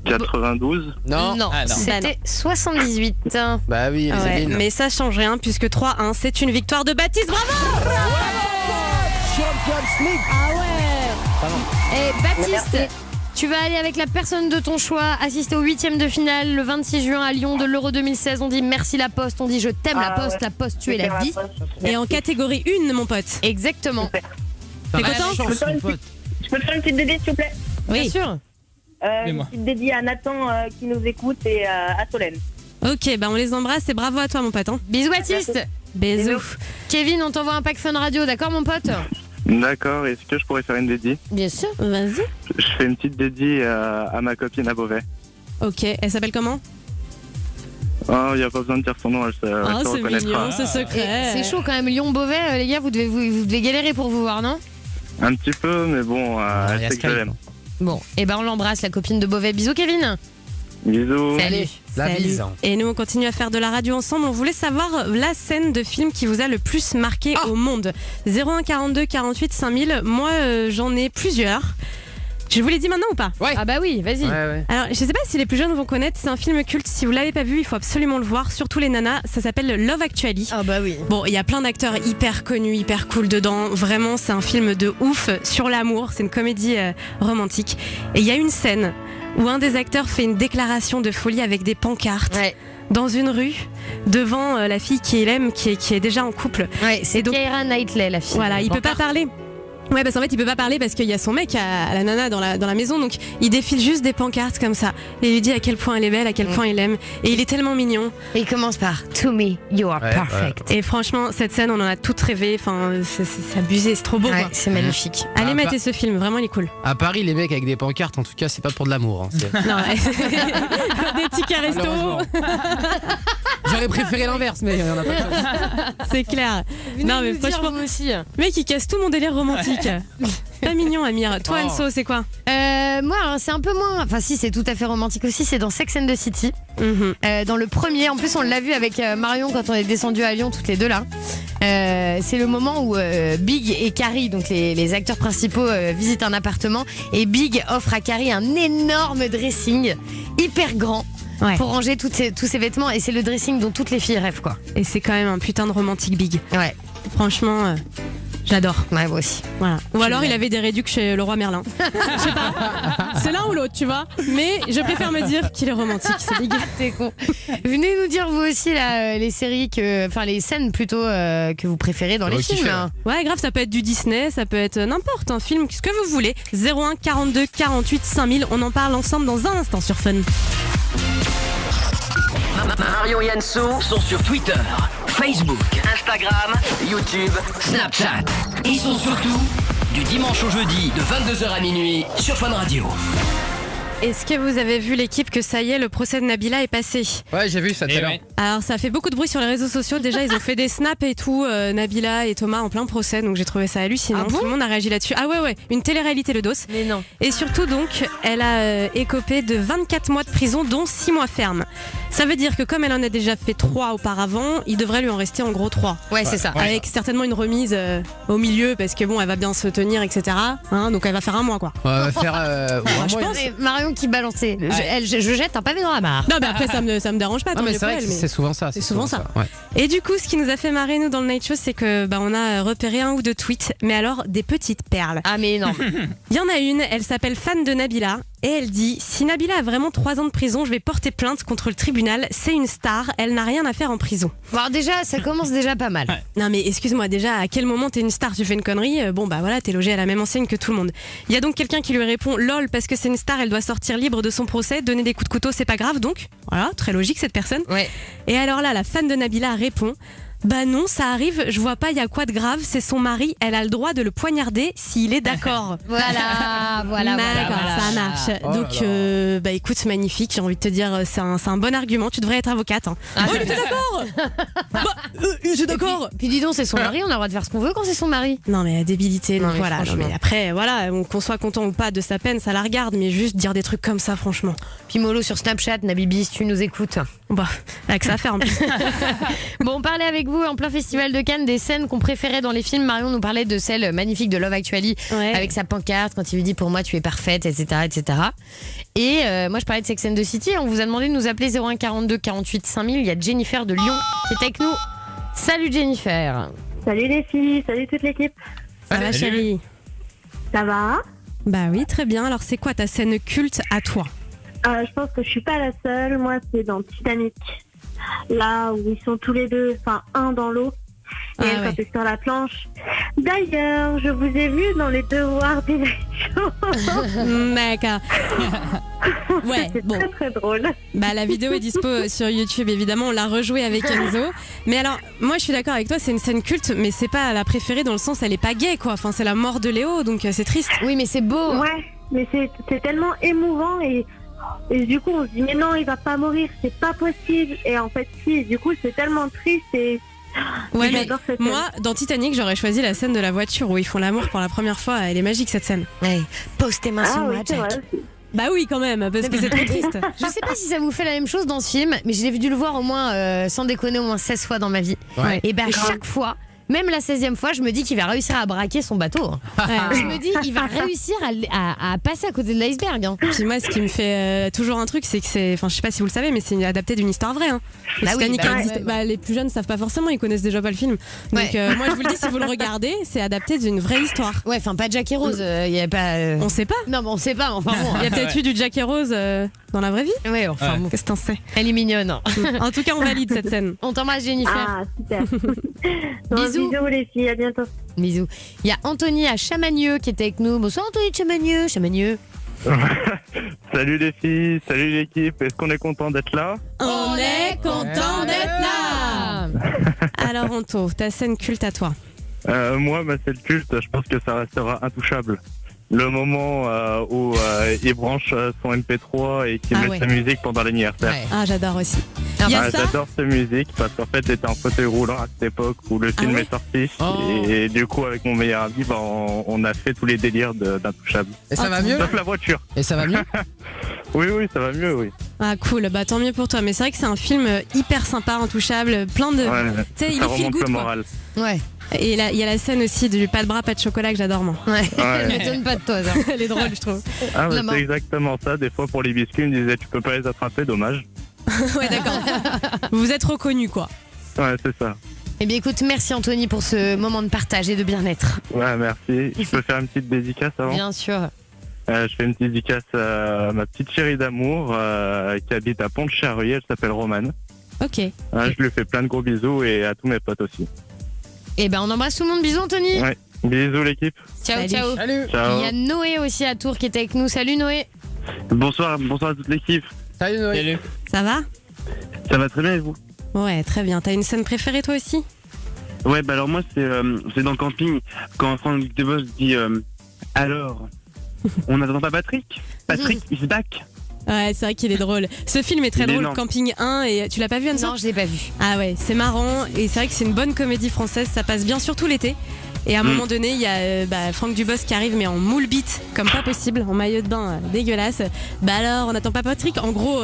92. Non. C'était 78. Bah oui, mais ça change rien puisque 3-1, c'est une victoire de Baptiste. Bravo! Champions League. Ah ouais. Et Baptiste, tu vas aller avec la personne de ton choix assister au 8e de finale le 26 juin à Lyon de l'Euro 2016. On dit merci la Poste, on dit je t'aime la Poste, la Poste tu es la vie. Et en catégorie 1 mon pote. Exactement. T'es content? Je peux te faire une petite dédie s'il vous plaît? Oui. Bien sûr. Une petite dédie à Nathan qui nous écoute et à Solène. Ok, bah on les embrasse et bravo à toi mon pote. Hein. Bisous Baptiste. Bisous. Kevin, on t'envoie un pack Fun Radio, d'accord mon pote? D'accord, est-ce que je pourrais faire une dédie? Bien sûr. Vas-y. Je fais une petite dédie à ma copine à Beauvais. Ok, elle s'appelle comment? Oh, il n'y a pas besoin de dire son nom, elle se reconnaîtra. Mignon, c'est secret. C'est chaud quand même, Lyon-Beauvais, les gars, vous devez galérer pour vous voir, non? Un petit peu, mais bon, elle sait que je l'aime. Bon, et ben on l'embrasse, la copine de Beauvais. Bisous Kevin. Bisous. Salut. La bise. Et nous on continue à faire de la radio ensemble. On voulait savoir la scène de film qui vous a le plus marqué au monde. 01 42 48 5000. Moi j'en ai plusieurs. Je vous l'ai dit maintenant ou pas? Ah bah oui, vas-y. Alors je sais pas si les plus jeunes vont connaître, c'est un film culte. Si vous l'avez pas vu, il faut absolument le voir, surtout les nanas. Ça s'appelle Love Actually. Ah bah oui. Bon, il y a plein d'acteurs hyper connus, hyper cool dedans. Vraiment, c'est un film de ouf sur l'amour. C'est une comédie romantique. Et il y a une scène où un des acteurs fait une déclaration de folie avec des pancartes. Dans une rue, devant la fille qu'il aime, qui est déjà en couple. Ouais, c'est donc Keira Knightley, la fille. Voilà, il peut pas parler. Ouais, parce qu'en fait, il peut pas parler parce qu'il y a son mec à la nana dans la maison, donc il défile juste des pancartes comme ça. Et il lui dit à quel point elle est belle, à quel point il l'aime. Et il est tellement mignon. Et il commence par To me, you are perfect. Et franchement, cette scène, on en a toutes rêvé. Enfin, c'est abusé, c'est trop beau. Ouais, c'est magnifique. Allez, mettez ce film, vraiment, il est cool. À Paris, les mecs avec des pancartes, en tout cas, c'est pas pour de l'amour. Hein, non, des tickets resto. J'aurais préféré l'inverse, mais il y en a pas. C'est clair. Non, mais franchement, vous aussi. Mec, il casse tout mon délire romantique. Pas mignon, Amir. Toi, Anso, c'est quoi? Moi, alors, c'est un peu moins. Enfin, si, c'est tout à fait romantique aussi. C'est dans Sex and the City. Dans le premier, en plus, on l'a vu avec Marion quand on est descendu à Lyon, toutes les deux là. C'est le moment où Big et Carrie, donc les acteurs principaux, visitent un appartement. Et Big offre à Carrie un énorme dressing, hyper grand. Pour ranger tous ses vêtements, et c'est le dressing dont toutes les filles rêvent, quoi. Et c'est quand même un putain de romantique Big. Ouais. Franchement, j'adore. Ouais, moi aussi. Voilà. Ou alors il avait des réducs chez Leroy Merlin. Je sais pas. C'est l'un ou l'autre, tu vois. Mais je préfère me dire qu'il est romantique, c'est Big. T'es con. Venez nous dire vous aussi là, les séries les scènes plutôt que vous préférez dans les films. Hein. Ouais, grave, ça peut être du Disney, ça peut être n'importe un film, ce que vous voulez. 01 42 48 5000. On en parle ensemble dans un instant sur Fun. Marion et Anso sont sur Twitter, Facebook, Instagram, YouTube, Snapchat. Ils sont surtout du dimanche au jeudi de 22h à minuit sur Fun Radio. Est-ce que vous avez vu l'équipe que ça y est, le procès de Nabila est passé? Ouais, j'ai vu ça tout à l'heure. Alors ça fait beaucoup de bruit sur les réseaux sociaux. Déjà ils ont fait des snaps et tout, Nabila et Thomas en plein procès, donc j'ai trouvé ça hallucinant. Tout le monde a réagi là-dessus. Ah ouais, une télé-réalité le dos. Mais non. Et surtout donc, elle a écopé de 24 mois de prison, dont 6 mois ferme. Ça veut dire que comme elle en a déjà fait 3 auparavant, il devrait lui en rester en gros 3. Ouais, c'est ça. Avec certainement une remise au milieu parce que bon, elle va bien se tenir, etc. Hein, donc elle va faire un mois quoi. On va faire je pense. Marion qui balançait. Je jette un pavé dans la mare. Non, mais après ça me dérange pas. Non, mais c'est vrai que c'est souvent ça. C'est souvent ça. Ouais. Et du coup, ce qui nous a fait marrer nous dans le Night Show, c'est que on a repéré 1 ou 2 tweets, mais alors des petites perles. Ah mais non. Il y en a une, elle s'appelle Fan de Nabila. Et elle dit, si Nabila a vraiment 3 ans de prison, je vais porter plainte contre le tribunal. C'est une star, elle n'a rien à faire en prison. Bon, alors déjà, ça commence déjà pas mal. Non mais excuse-moi, déjà, à quel moment t'es une star, tu fais une connerie, bon bah voilà, t'es logé à la même enseigne que tout le monde. Il y a donc quelqu'un qui lui répond, lol, parce que c'est une star, elle doit sortir libre de son procès, donner des coups de couteau, c'est pas grave, donc voilà, très logique cette personne. Ouais. Et alors là, la fan de Nabila répond, bah non, ça arrive, je vois pas, il y a quoi de grave, c'est son mari, elle a le droit de le poignarder s'il est d'accord. Voilà. Ça marche. Oh donc, bah écoute, magnifique, j'ai envie de te dire, c'est un bon argument, tu devrais être avocate. Hein. Ah, oh, il était d'accord j'ai d'accord. Puis dis donc, c'est son mari, on a le droit de faire ce qu'on veut quand c'est son mari. Non mais débilité, Non, donc mais voilà. Non, mais après, voilà, qu'on soit content ou pas de sa peine, ça la regarde, mais juste dire des trucs comme ça, franchement. Puis Molo sur Snapchat, Nabibi, si tu nous écoutes. Bah, avec ça à faire en plus. Bon, on parlait avec vous en plein festival de Cannes des scènes qu'on préférait dans les films. Marion nous parlait de celle magnifique de Love Actually, avec sa pancarte quand il lui dit pour moi tu es parfaite, etc. etc. Et moi je parlais de Sex and the City. On vous a demandé de nous appeler 01 42 48 5000. Il y a Jennifer de Lyon qui est avec nous. Salut Jennifer. Salut les filles, salut toute l'équipe. Ça va chérie? Ça va? Bah oui, très bien. Alors c'est quoi ta scène culte à toi? Je pense que je suis pas la seule. Moi, c'est dans Titanic. Là où ils sont tous les deux, enfin un dans l'eau. Et elle quand est sur la planche. D'ailleurs, je vous ai vu dans les devoirs des D'accord. Ouais, c'est bon. très très drôle. Bah la vidéo est dispo sur YouTube évidemment, on l'a rejouée avec Enzo. Mais alors, moi je suis d'accord avec toi, c'est une scène culte, mais c'est pas la préférée dans le sens elle est pas gay quoi. Enfin c'est la mort de Léo, donc c'est triste. Oui mais c'est beau. Ouais, mais c'est tellement émouvant et du coup on se dit mais non il va pas mourir, c'est pas possible. Et en fait si, du coup c'est tellement triste et... Ouais, mais moi, dans Titanic, j'aurais choisi la scène de la voiture où ils font l'amour pour la première fois. Elle est magique cette scène. Ouais. Pose tes mains sur moi, Jack. Bah oui, quand même, parce que c'est trop triste. Je sais pas si ça vous fait la même chose dans ce film, mais j'ai dû le voir au moins, sans déconner, au moins 16 fois dans ma vie. Ouais. Et ben chaque fois. Même la 16e fois, je me dis qu'il va réussir à braquer son bateau. Je me dis qu'il va réussir à passer à côté de l'iceberg. Hein. Puis moi, ce qui me fait toujours un truc, c'est que c'est, enfin, je sais pas si vous le savez, mais c'est adapté d'une histoire vraie. Hein. Le Titanic existe. Bah, les plus jeunes savent pas forcément, ils connaissent déjà pas le film. Donc moi, je vous le dis, si vous le regardez, c'est adapté d'une vraie histoire. Ouais, enfin pas Jack et Rose. Y a pas. On sait pas. Non, mais on sait pas. Enfin bon. Il y a peut-être eu du Jack et Rose dans la vraie vie. Ouais, enfin bon. Qu'est-ce que t'en sais? Elle est mignonne. En tout cas, on valide cette scène. On t'embrasse, Jennifer. Ah super. Bisous. Bisous les filles, à bientôt. Bisous. Il y a Anthony à Chamagneux qui était avec nous. Bonsoir Anthony de Chamagneux. Salut les filles, salut l'équipe. Est-ce qu'on est content d'être là? On est content d'être là. Alors Anto, ta scène culte à toi? Moi, ma scène culte, je pense que ça restera intouchable. Le moment où il branche son MP3 et qu'il met sa musique pendant l'anniversaire. Ouais. Ah, j'adore aussi. J'adore cette musique parce qu'en fait j'étais en fauteuil roulant à cette époque où le film est sorti. Et du coup avec mon meilleur ami on a fait tous les délires d'intouchable. Et ça va mieux? Sauf la voiture. Et ça va mieux? Oui ça va mieux, oui. Ah cool, bah tant mieux pour toi. Mais c'est vrai que c'est un film hyper sympa, intouchable, plein de... Tu sais, il est feel good le moral. Ouais. Et il y a la scène aussi du pas de bras, pas de chocolat que j'adore moi. Ouais. Elle m'étonne pas de toi ça. Elle est drôle je trouve. Ah bah, c'est exactement ça. Des fois pour les biscuits ils me disaient tu peux pas les attraper, dommage. Ouais d'accord. Vous êtes reconnus quoi. Ouais c'est ça. Eh bien écoute, merci Anthony pour ce moment de partage et de bien-être. Ouais merci. Je peux faire une petite dédicace avant? Bien sûr. Je fais une petite dédicace à ma petite chérie d'amour qui habite à Pont-de-Charruy, elle s'appelle Romane. Ok. Je lui fais plein de gros bisous et à tous mes potes aussi. Eh ben on embrasse tout le monde, bisous Anthony. Ouais, bisous l'équipe. Ciao. Salut. Ciao. Il y a Noé aussi à Tours qui était avec nous, salut Noé. Bonsoir à toute l'équipe. Salut Noé. Salut. Ça va? Ça va très bien et vous? Ouais très bien, t'as une scène préférée toi aussi? Ouais bah alors moi c'est dans le camping quand Franck Dubos dit alors on n'attend pas Patrick is back. Ouais, c'est vrai qu'il est drôle. Ce film est très drôle, énorme. Camping 1, et tu l'as pas vu Anne? Non, je l'ai pas vu. Ah ouais, c'est marrant, et c'est vrai que c'est une bonne comédie française, ça passe bien surtout l'été. Et à un moment donné, il y a Franck Dubos qui arrive, mais en moule bite, comme pas possible, en maillot de bain dégueulasse. Bah alors, on n'attend pas Patrick, en gros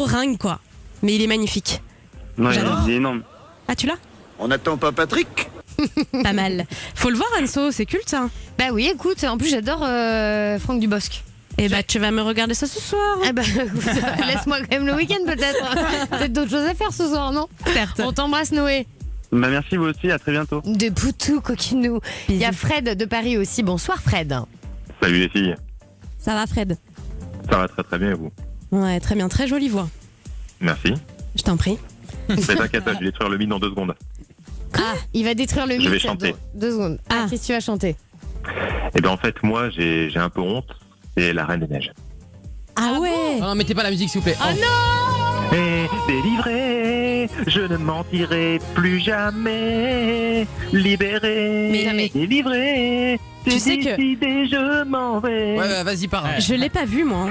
ringue quoi. mais il est magnifique. Non, J'adore. il est énorme. Ah, tu l'as? On n'attend pas Patrick? Pas mal. Faut le voir, Anso, c'est culte ça. Bah oui, écoute, en plus j'adore Franck Dubosc. Et bah tu vas me regarder ça ce soir. Eh bah laisse-moi quand même le week-end peut-être. Peut-être d'autres choses à faire ce soir, non? Certes. On t'embrasse Noé. Bah merci vous aussi, à très bientôt. De Poutou, coquinou. Il y a Fred de Paris aussi. Bonsoir Fred. Salut les filles. Ça va, Fred? Ça va très très bien et vous? Ouais, très bien, très jolie voix. Merci. Je t'en prie. Mais t'inquiète pas, je vais détruire le mythe dans 2 secondes. Ah, il va détruire le mythe. Je vais chanter. 2 secondes. Ah, qu'est-ce que tu vas chanter? Et ben en fait, moi j'ai un peu honte, c'est la Reine des Neiges. Ah ouais. Non, mettez pas la musique s'il vous plaît. Oh non. Et délivré, je ne mentirai plus jamais. Libéré, délivré, Tu sais que- décidé, je m'en vais. Ouais, vas-y, pars. Je l'ai pas vu moi.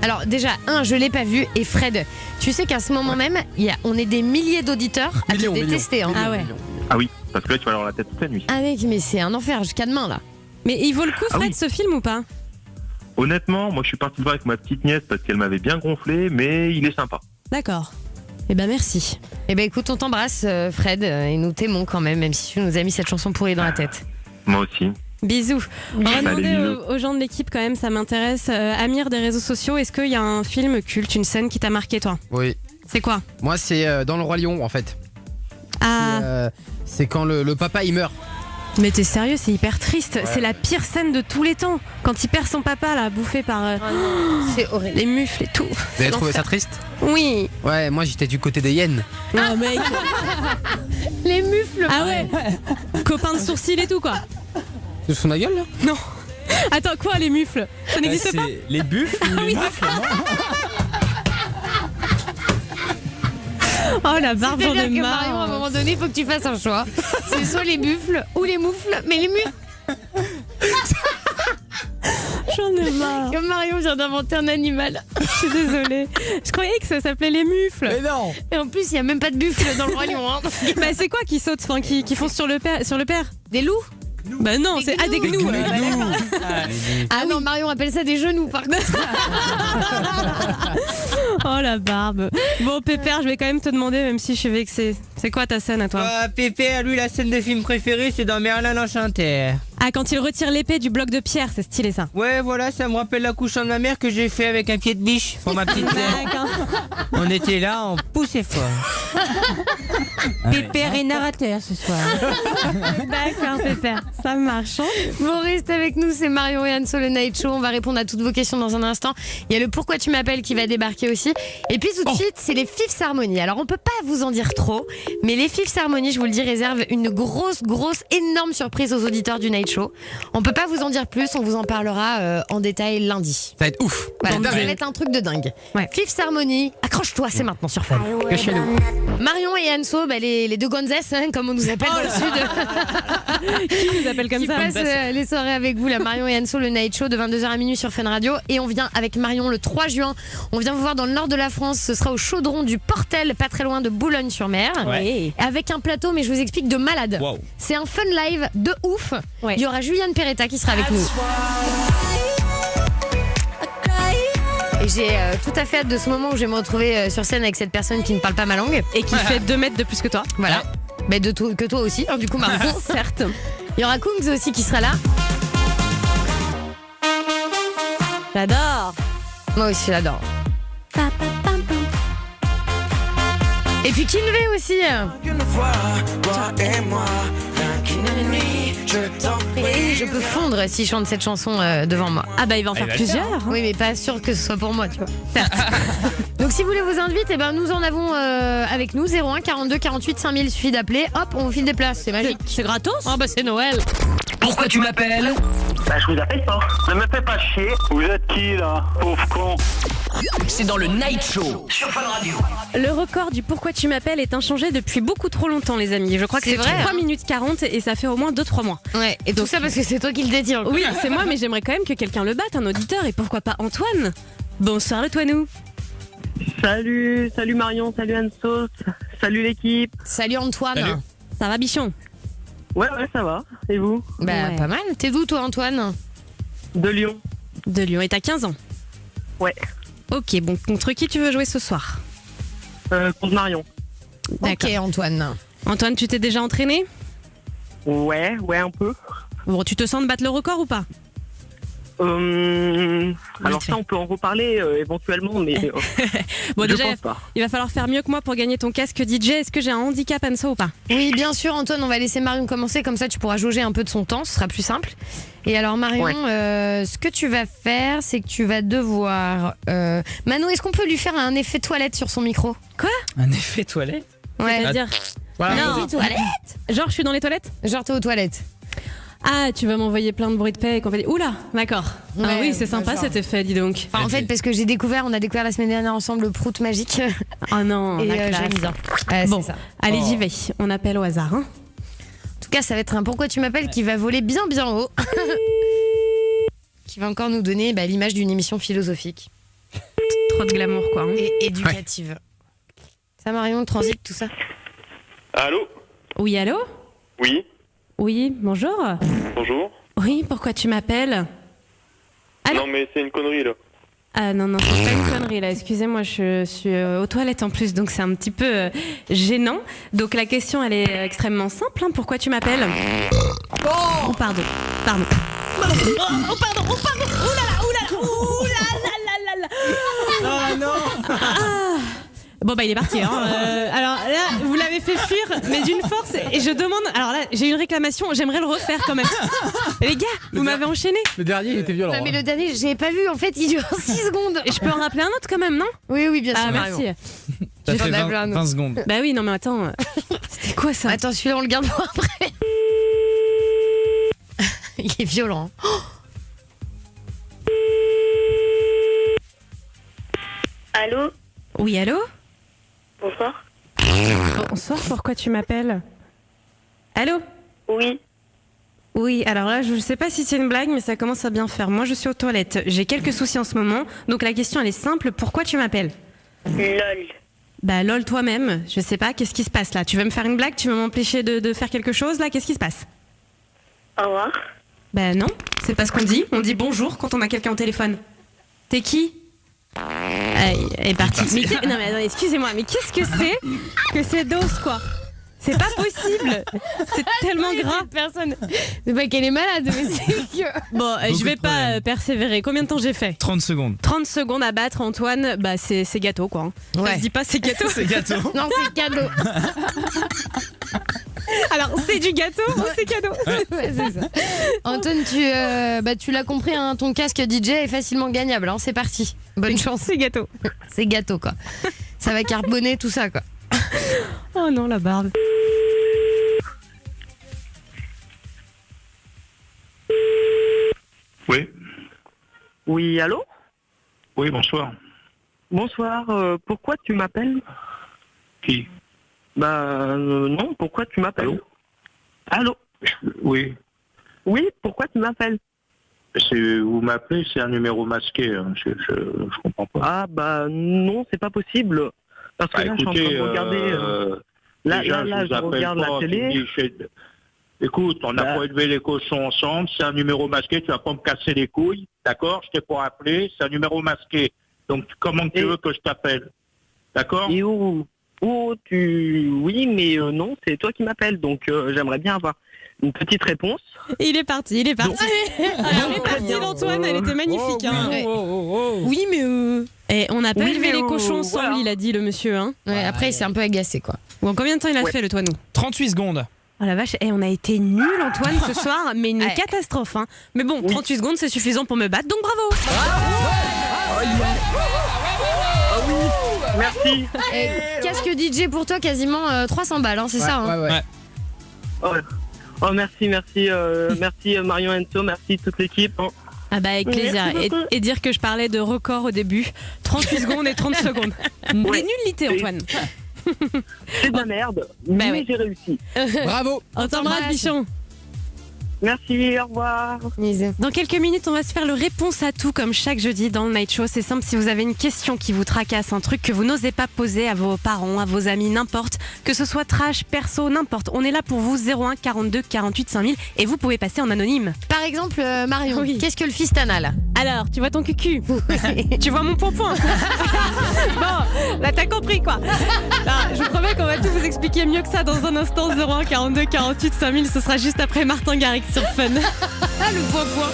Alors déjà, je l'ai pas vu. Et Fred, tu sais qu'à ce moment même, on est des milliers d'auditeurs à te détester. Hein. Ah ouais. Ah oui, parce que là tu vas avoir la tête toute la nuit. Ah mec, mais c'est un enfer jusqu'à demain là. Mais il vaut le coup, Ah Fred, oui. ce film ou pas? Honnêtement, moi je suis parti le voir avec ma petite nièce parce qu'elle m'avait bien gonflé, mais il est sympa. D'accord. Eh ben merci. Eh ben écoute, on t'embrasse Fred et nous t'aimons quand même si tu nous as mis cette chanson pourrie dans la tête. Moi aussi. Bisous. On va Allez, demander bisous. aux gens de l'équipe quand même, ça m'intéresse. Amir des réseaux sociaux, est-ce qu'il y a un film culte, une scène qui t'a marqué toi? Oui. C'est quoi? Moi, c'est dans Le Roi Lion en fait. Ah. C'est quand le papa il meurt. Mais t'es sérieux, c'est hyper triste. Ouais. C'est la pire scène de tous les temps. Quand il perd son papa là, bouffé par c'est horrible. Les mufles et tout. Vous avez trouvé ça triste? Oui. Ouais, moi j'étais du côté des hyènes. Oh mec. Les mufles. Ah ouais. Copain de sourcils et tout quoi. Tu te fous de ma gueule là? Non. Attends, quoi les mufles? Ça n'existe pas? Les buffles ou Ah les oui, mufles, Oh la barbe, j'en C'est-à-dire ai que marre. Marion, à un moment donné, il faut que tu fasses un choix. C'est soit les buffles ou les moufles, mais les mufles. J'en ai marre. Comme Marion vient d'inventer un animal. Je suis désolée. Je croyais que ça s'appelait les mufles. Mais non. Et en plus, il n'y a même pas de buffles dans le Roi Lion. Hein. Bah c'est quoi qui sautent, enfin qui foncent sur le père? Des loups? Bah non, c'est des gnous. Ah non, Marion appelle ça des genoux par contre. Oh la barbe. Bon Pépère, je vais quand même te demander, même si je suis vexée. C'est quoi ta scène à toi? Pépé, lui, la scène de film préférée, c'est dans Merlin l'Enchanteur. Ah, quand il retire l'épée du bloc de pierre, c'est stylé ça. Ouais, voilà, ça me rappelle l'accouchement de ma mère que j'ai fait avec un pied de biche pour ma petite sœur. D'accord. On était là, on poussait fort. Pépère est narrateur ce soir. D'accord Pépère, ça marche. Bon, reste avec nous, c'est Marion et Anso, le Night Show. On va répondre à toutes vos questions dans un instant. Il y a le Pourquoi tu m'appelles qui va débarquer aussi. Et puis tout de suite, c'est les Fifth Harmony. Alors on peut pas vous en dire trop, mais les Fifth Harmony, je vous le dis, réservent une grosse, énorme surprise aux auditeurs du Night Show. On peut pas vous en dire plus, on vous en parlera en détail lundi. Ça va être ouf. Voilà, C'est ça dingue. va être un truc de dingue. Fifth Harmony, accroche-toi, c'est maintenant sur Fun. Que chez nous. Marion et Anso, les deux gonzesses, hein, comme on nous appelle dans le sud. Qui nous appelle comme Qui ça? passe les soirées avec vous, la Marion et Anso, le Night Show de 22h à minuit sur Fun Radio. Et on vient avec Marion le 3 juin. On vient vous voir dans le nord de la France. Ce sera au Chaudron du Portel, pas très loin de Boulogne-sur-Mer. Ouais. Avec un plateau, mais je vous explique, de malade. Wow. C'est un fun live de ouf. Ouais. Il y aura Juliane Peretta qui sera avec nous. Et j'ai tout à fait hâte de ce moment où je vais me retrouver sur scène avec cette personne qui ne parle pas ma langue. Et qui fait 2 mètres de plus que toi. Voilà. Mais que toi aussi, hein, du coup, Marion. Certes. Il y aura Kungs aussi qui sera là. J'adore. Moi aussi, j'adore. Et puis Kinvey aussi. Et je peux fondre s'il chante cette chanson devant moi. Ah bah il va en faire plusieurs. Oui, mais pas sûr que ce soit pour moi, tu vois. Certes. Donc si vous voulez vous inviter, nous en avons avec nous 01 42 48 5000. Suffit d'appeler. Hop, on vous file des places. C'est magique. C'est gratos. Oh bah c'est Noël. Pourquoi tu m'appelles? Bah, je vous appelle pas. Ne me fais pas chier. Vous êtes qui là, pauvre con? C'est dans le Night Show sur Fun Radio. Le record du Pourquoi tu m'appelles est inchangé depuis beaucoup trop longtemps, les amis. Je crois que C'est c'est vrai, 3 hein. minutes 40 et ça fait au moins 2-3 mois. Ouais, et tout ça parce que c'est toi qui le détiens. Oui, c'est moi, mais j'aimerais quand même que quelqu'un le batte, un auditeur, et pourquoi pas Antoine. Bonsoir le Toinou. Salut Marion, salut Anso, salut l'équipe. Salut Antoine. Salut. Ça va, bichon? Ouais, ça va. Et vous? Bah Ouais. pas mal. T'es d'où toi, Antoine? De Lyon. De Lyon, et t'as 15 ans? Ouais. Ok, bon, contre qui tu veux jouer ce soir? Contre Marion. Ok, Antoine. Antoine, tu t'es déjà entraîné? Ouais, un peu. Bon, tu te sens de battre le record ou pas? Alors ça, on peut en reparler éventuellement, mais bon, je déjà, pense pas. il va falloir faire mieux que moi pour gagner ton casque DJ. Est-ce que j'ai un handicap, Anso, ou pas? Oui, bien sûr, Antoine, on va laisser Marion commencer, comme ça tu pourras jauger un peu de son temps, ce sera plus simple. Et alors Marion, ce que tu vas faire, c'est que tu vas devoir... Mano, est-ce qu'on peut lui faire un effet toilette sur son micro? Quoi? Un effet toilette? Ouais. C'est-à-dire Non, toilette. Genre, je suis dans les toilettes? Genre, t'es aux toilettes. Ah, tu vas m'envoyer plein de bruits de paix et compagnie. Oula, d'accord. Ouais, ah oui, c'est sympa genre. cet effet, dis donc. Enfin, en fait, parce que on a découvert la semaine dernière ensemble le prout magique. Oh non, et la classe. j'aime bien. Ouais, Bon, c'est ça. allez, j'y vais. On appelle au hasard. Hein. En tout cas, ça va être un pourquoi tu m'appelles qui va voler bien haut. Qui va encore nous donner l'image d'une émission philosophique. Trop de glamour, quoi. Hein. Et éducative. Ça, Marion, transit, tout ça. Allô? Oui, allô? Oui. Oui, bonjour. Bonjour. Oui, pourquoi tu m'appelles? Non, mais c'est une connerie là. Ah non, c'est pas une connerie là, excusez-moi, je suis aux toilettes en plus, donc c'est un petit peu gênant. Donc la question, elle est extrêmement simple, hein. Pourquoi tu m'appelles? Oh, pardon. Oh, pardon. Oh non. Bon bah il est parti hein. Alors là vous l'avez fait fuir mais d'une force et je demande, alors là j'ai une réclamation, j'aimerais le refaire quand même. Les gars, vous m'avez enchaîné. Le dernier il était violent. Non, mais le dernier, j'ai pas vu, en fait, il dure 6 secondes. Et je peux en rappeler un autre quand même, non? Oui, bien sûr. Ah merci. Ça fait 20 secondes. Bah oui, non mais attends, c'était quoi ça? Attends, celui-là on le garde pour après. Il est violent. Allô? Oui, allô? Bonsoir. Bonsoir, pourquoi tu m'appelles? Allô? Oui. Oui, alors là, je sais pas si c'est une blague, mais ça commence à bien faire. Moi, je suis aux toilettes. J'ai quelques soucis en ce moment. Donc la question, elle est simple. Pourquoi tu m'appelles? LOL. Bah, lol toi-même. Je sais pas, qu'est-ce qui se passe là? Tu veux me faire une blague? Tu veux m'empêcher de faire quelque chose là? Qu'est-ce qui se passe? Au revoir. Bah non, c'est pas ce qu'on dit. On dit bonjour quand on a quelqu'un au téléphone. T'es qui? Elle est partie. Non mais attendez, excusez-moi, mais qu'est-ce que c'est que ces doses quoi? C'est pas possible. C'est tellement gras. Personne. C'est pas qu'elle est malade, mais c'est que. Bon, je vais pas persévérer. Combien de temps j'ai fait? 30 secondes. 30 secondes à battre, Antoine. Bah, c'est gâteau, quoi. Hein. Ouais. Ça se dit pas, c'est gâteau. C'est gâteau. Non, c'est cadeau. Alors, c'est du gâteau ou c'est cadeau? Ouais, c'est ça. Antoine, tu l'as compris, hein, ton casque DJ est facilement gagnable. Hein, c'est parti. Bonne chance. C'est gâteau. C'est gâteau, quoi. Ça va carbonner tout ça, quoi. Oh non, la barbe. Oui. Oui, allô? Oui, bonsoir. Bonsoir, pourquoi tu m'appelles? Qui? Bah non, pourquoi tu m'appelles? Allô? Oui. Oui, pourquoi tu m'appelles? Vous m'appelez, c'est un numéro masqué. Hein. Je comprends pas. Ah bah non, c'est pas possible. Parce que là, écoutez, je suis en train de regarder. Là, je regarde la télé. Écoute, on n'a pas élevé les cochons ensemble, c'est un numéro masqué, tu vas pas me casser les couilles, d'accord? Je t'ai pas appelé, c'est un numéro masqué. Donc comment tu veux que je t'appelle? D'accord? Et oui, mais non, c'est toi qui m'appelles, donc j'aimerais bien avoir une petite réponse. Il est parti. Elle est partie d'Antoine, elle était magnifique. Hein. Oui, mais Et on n'a pas élevé les cochons ensemble, il a dit le monsieur. Hein. Ouais, après, il s'est un peu agacé, quoi. Bon, combien de temps il a fait le Toinou? 38 secondes. Oh la vache, on a été nuls Antoine ce soir, mais une catastrophe. Hein. Mais bon, 38 secondes c'est suffisant pour me battre, donc bravo. Merci. Casque DJ pour toi, quasiment 300 balles, hein, c'est ça hein. Oh merci Marion Enzo, merci toute l'équipe. Hein. Ah bah avec plaisir. Et dire que je parlais de record au début, 38 secondes et 30 secondes. Des nullités Antoine. C'est de la merde, mais j'ai réussi. Bravo. On t'embrasse Bichon. Merci, au revoir. Dans quelques minutes, on va se faire le réponse à tout comme chaque jeudi dans le Night Show. C'est simple, si vous avez une question qui vous tracasse, un truc que vous n'osez pas poser à vos parents, à vos amis, n'importe, que ce soit trash, perso, n'importe. On est là pour vous, 01 42 48 5000 et vous pouvez passer en anonyme. Par exemple, Marion, qu'est-ce que le fist anal? Alors, tu vois ton cucu. Tu vois mon pompon. Bon, là t'as compris quoi. Là, je vous promets qu'on va tout vous expliquer mieux que ça dans un instant. 01 42 48 5000, ce sera juste après Martin Garrix sur Fun. Le point.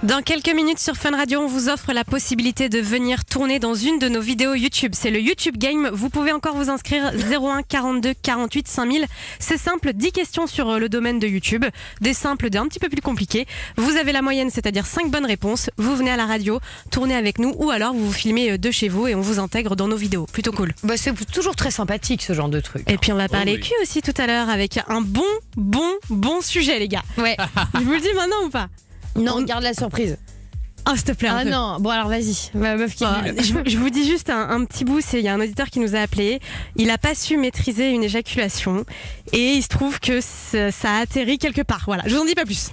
Dans quelques minutes sur Fun Radio, on vous offre la possibilité de venir tourner dans une de nos vidéos YouTube. C'est le YouTube Game. Vous pouvez encore vous inscrire 01 42 48 5000. C'est simple, 10 questions sur le domaine de YouTube. Des simples, des un petit peu plus compliqués. Vous avez la moyenne, c'est-à-dire 5 bonnes réponses. Vous venez à la radio, tournez avec nous ou alors vous vous filmez de chez vous et on vous intègre dans nos vidéos. Plutôt cool. Bah, c'est toujours très sympathique ce genre de truc. Et puis on va parler cul aussi tout à l'heure avec un bon sujet les gars. Ouais. Je vous le dis maintenant ou pas? Non, on garde la surprise. Oh, s'il te plaît. Ah non, bon alors vas-y, ma meuf qui est nulle. Je vous dis juste un petit bout, il y a un auditeur qui nous a appelé, il n'a pas su maîtriser une éjaculation et il se trouve que ça a atterri quelque part. Voilà, je vous en dis pas plus.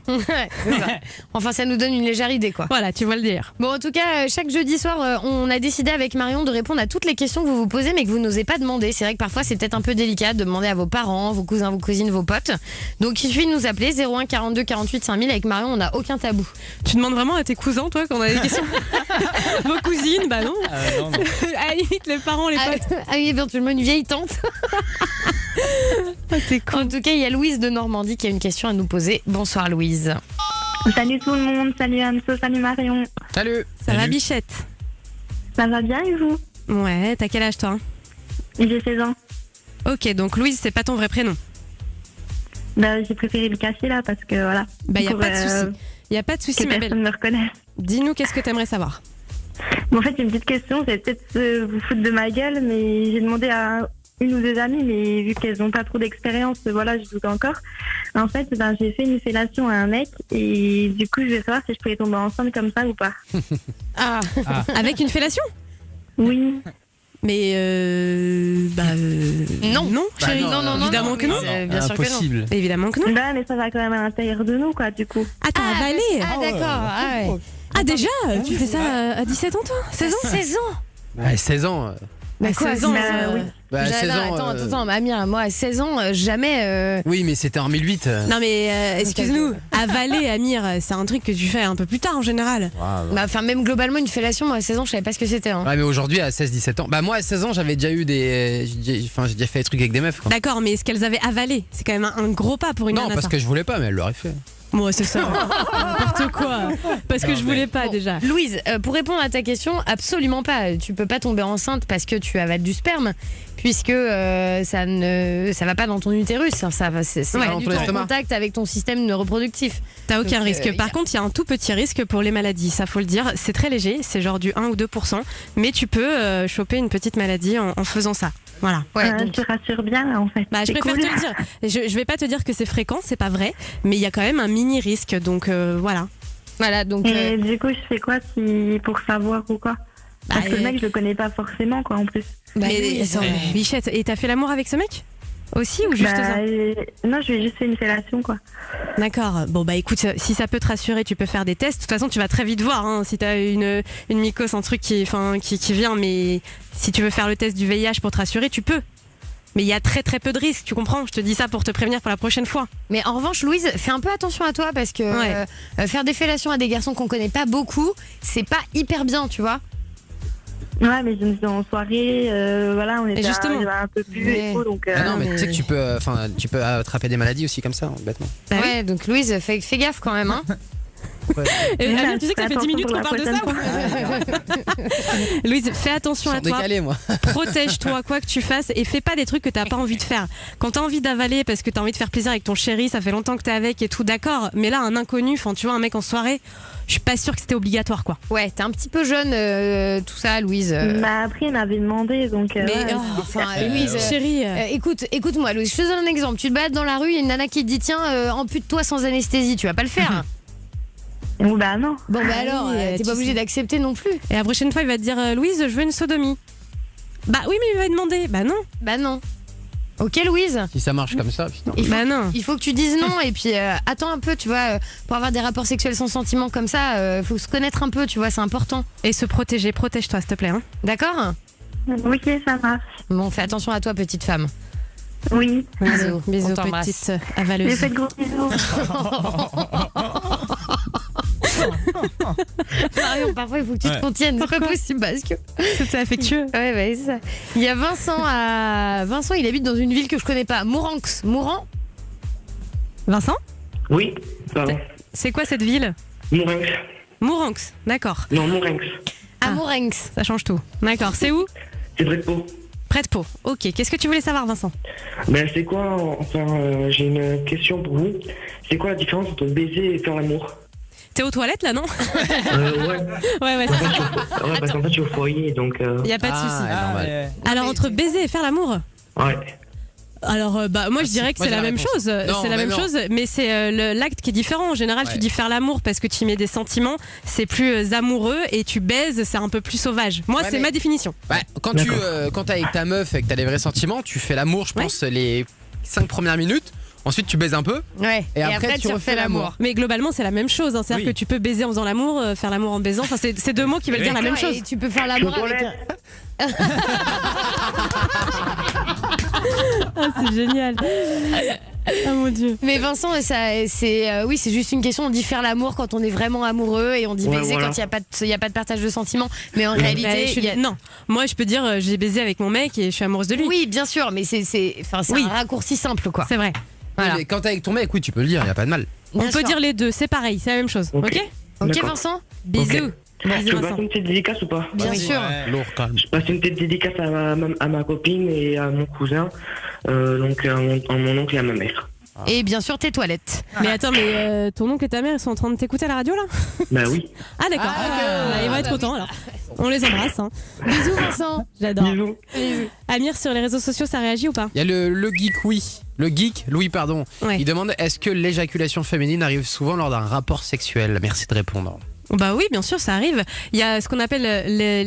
Enfin, ça nous donne une légère idée quoi. Voilà, tu vois le délire. Bon, en tout cas, chaque jeudi soir, on a décidé avec Marion de répondre à toutes les questions que vous vous posez mais que vous n'osez pas demander. C'est vrai que parfois c'est peut-être un peu délicat de demander à vos parents, vos cousins, vos cousines, vos potes. Donc il suffit de nous appeler 01 42 48 5000. Avec Marion, on n'a aucun tabou. Tu demandes vraiment à tes cousins, toi, quand on a des questions? Vos cousines, bah non. Non. À la limite, les parents, les potes. Ah oui, éventuellement une vieille tante. C'est cool. En tout cas, il y a Louise de Normandie qui a une question à nous poser. Bonsoir Louise. Salut tout le monde, salut Anso, salut Marion. Salut. Ça va, Bichette? Ça va bien et vous? Ouais, t'as quel âge toi? J'ai 16 ans. Ok, donc Louise, c'est pas ton vrai prénom? Bah, j'ai préféré le cacher là parce que voilà. Bah, y a pas de souci. Y a pas de souci, que ma belle. personne me reconnaisse. Dis-nous, qu'est-ce que t'aimerais savoir? Bon, en fait, j'ai une petite question, c'est peut-être vous foutre de ma gueule, mais j'ai demandé à une ou deux amies, mais vu qu'elles n'ont pas trop d'expérience, voilà, je doute encore. En fait, j'ai fait une fellation à un mec et du coup, je vais savoir si je pouvais tomber enceinte comme ça ou pas. Avec une fellation? Oui. Mais non, chérie, non, évidemment que non. Bien sûr que non. Évidemment que non. Bah, mais ça va quand même à l'intérieur de nous, quoi, du coup. Ah, t'as avalé? Ah d'accord. Ah, ouais. Ah déjà, tu fais ça à 17 ans toi? 16 ans? 16 ans. Ouais, 16 ans. Bah quoi, 16 ans, oui. Bah, 16 ans. Attends, Amir, moi à 16 ans, jamais. Oui, mais c'était en 1008. Non mais excuse-nous, avaler Amir, c'est un truc que tu fais un peu plus tard en général. Bah, enfin, même globalement, une fellation, moi à 16 ans, je savais pas ce que c'était. Hein. Ouais, mais aujourd'hui, à 16-17 ans. Bah, moi à 16 ans, j'avais déjà eu j'ai déjà fait des trucs avec des meufs. Quoi. D'accord, mais est-ce qu'elles avaient avalé? C'est quand même un gros pas pour une nana. Non, parce que je voulais pas, mais elle l'aurait fait. Moi, c'est ça. N'importe quoi. Parce que je voulais pas déjà. Louise, pour répondre à ta question, absolument pas. Tu peux pas tomber enceinte parce que tu avales du sperme, puisque ça va pas dans ton utérus. Ça va, c'est pas du tout en contact avec ton système reproductif. T'as aucun risque. Par contre, il y a un tout petit risque pour les maladies. Ça, faut le dire. C'est très léger. C'est genre du 1 ou 2%. Mais tu peux choper une petite maladie en faisant ça. Voilà. Ouais, donc... Tu rassures bien là en fait. Bah, je préfère te le dire. Je vais pas te dire que c'est fréquent, c'est pas vrai, mais il y a quand même un mini risque, donc voilà. Voilà, donc. Et du coup, je fais quoi pour savoir ou quoi? Parce que le mec, je le connais pas forcément, quoi, en plus. Mais Bichette, et t'as fait l'amour avec ce mec aussi ou juste ça? Non, je lui ai juste fait une fellation, quoi. D'accord. Bon bah écoute, si ça peut te rassurer, tu peux faire des tests. De toute façon, tu vas très vite voir hein, si t'as une mycose, un truc qui vient. Mais si tu veux faire le test du VIH pour te rassurer, tu peux. Mais il y a très très peu de risques, tu comprends? Je te dis ça pour te prévenir pour la prochaine fois. Mais en revanche, Louise, fais un peu attention à toi parce que faire des fellations à des garçons qu'on connaît pas beaucoup, c'est pas hyper bien, tu vois. Ouais, mais je me suis en soirée, voilà, on était un peu plus et tout, donc. Ah non, mais tu sais que tu peux attraper des maladies aussi comme ça, bêtement. Bah ouais, donc Louise, fais gaffe quand même, hein. Et Amir, tu sais que ça fait 10 minutes qu'on parle de ça Louise, fais attention à toi. Décalé, moi. Protège-toi, quoi que tu fasses, et fais pas des trucs que t'as pas envie de faire. Quand t'as envie d'avaler parce que t'as envie de faire plaisir avec ton chéri, ça fait longtemps que t'es avec et tout, d'accord. Mais là, un inconnu, enfin, tu vois, un mec en soirée, je suis pas sûre que c'était obligatoire, quoi. Ouais, t'es un petit peu jeune, tout ça, Louise. Bah après, il m'avait demandé, donc. Louise, chérie. Écoute-moi, Louise, je te donne un exemple. Tu te balades dans la rue, il y a une nana qui te dit tiens, ampute-toi sans anesthésie, tu vas pas le faire. Bah non. Bon bah alors, t'es pas obligé d'accepter non plus. Et la prochaine fois, il va te dire Louise, je veux une sodomie. Bah oui, mais il va demander. Bah non. Bah non. Ok Louise. Si ça marche comme ça, putain. Il faut que tu dises non et puis attends un peu, tu vois, pour avoir des rapports sexuels sans sentiment comme ça, faut se connaître un peu, tu vois, c'est important. Et se protéger, protège-toi s'il te plaît. Hein. D'accord ? Ok, ça marche. Bon, fais attention à toi, petite femme. Oui. Bisous, On t'embrasse. petite avaleuse. Je fais de gros bisous. Marion, parfois il faut que tu te contiennes, c'est pas possible parce que c'est affectueux. Ouais, bah, c'est ça. Il y a Vincent, il habite dans une ville que je connais pas, Mouranx. Vincent ? Oui, pardon. C'est quoi cette ville ? Mourinx. Mouranx, d'accord. Non, Mourinx. Ah, Mourinx. Ça change tout. D'accord, c'est où ? C'est près de Pau. Près de Pau, ok. Qu'est-ce que tu voulais savoir, Vincent ? Ben, c'est quoi, j'ai une question pour vous. C'est quoi la différence entre baiser et faire l'amour? T'es aux toilettes là, non? Ouais. Ouais, c'est ça. Ouais, parce qu'en fait, je suis au foyer, donc. Y a pas de souci. Alors, entre baiser et faire l'amour? Ouais. Alors moi je dirais que c'est la même chose. C'est la même chose, mais c'est l'acte qui est différent. En général, tu dis faire l'amour parce que tu y mets des sentiments, c'est plus amoureux, et tu baises, c'est un peu plus sauvage. Moi, c'est ma définition. Quand t'es avec ta meuf et que t'as des vrais sentiments, tu fais l'amour, je pense, les 5 premières minutes. Ensuite, tu baises un peu. Ouais. Et après, tu refais l'amour. Mais globalement, c'est la même chose. Hein. C'est-à-dire que tu peux baiser en faisant l'amour, faire l'amour en baisant. Enfin, c'est deux mots qui veulent dire la même chose. Et tu peux faire l'amour avec. C'est génial. Oh mon Dieu. Mais Vincent, oui, c'est juste une question. On dit faire l'amour quand on est vraiment amoureux et on dit baiser quand il n'y a pas de partage de sentiments. Mais en réalité, non. Moi, je peux dire j'ai baisé avec mon mec et je suis amoureuse de lui. Oui, bien sûr, mais c'est un raccourci simple, quoi. C'est vrai. Voilà. Mais quand t'es avec ton mec, oui, tu peux le dire, il y a pas de mal. On peut dire les deux, c'est pareil, c'est la même chose. Ok, Vincent. Bisous. Tu veux passer une petite dédicace ou pas? Bien sûr. Lourd, calme. Je passe une petite dédicace à ma copine et à mon cousin, donc à mon oncle et à ma mère. Et bien sûr tes toilettes. Mais attends, ton oncle et ta mère ils sont en train de t'écouter à la radio là? Bah oui. Ah d'accord, ils vont être contents alors. On les embrasse. Hein. Bisous Vincent. J'adore. Bisous. Amir, sur les réseaux sociaux ça réagit ou pas? Il y a le geek Louis, pardon. Ouais. Il demande est-ce que l'éjaculation féminine arrive souvent lors d'un rapport sexuel? Merci de répondre. Bah oui, bien sûr, ça arrive. Il y a ce qu'on appelle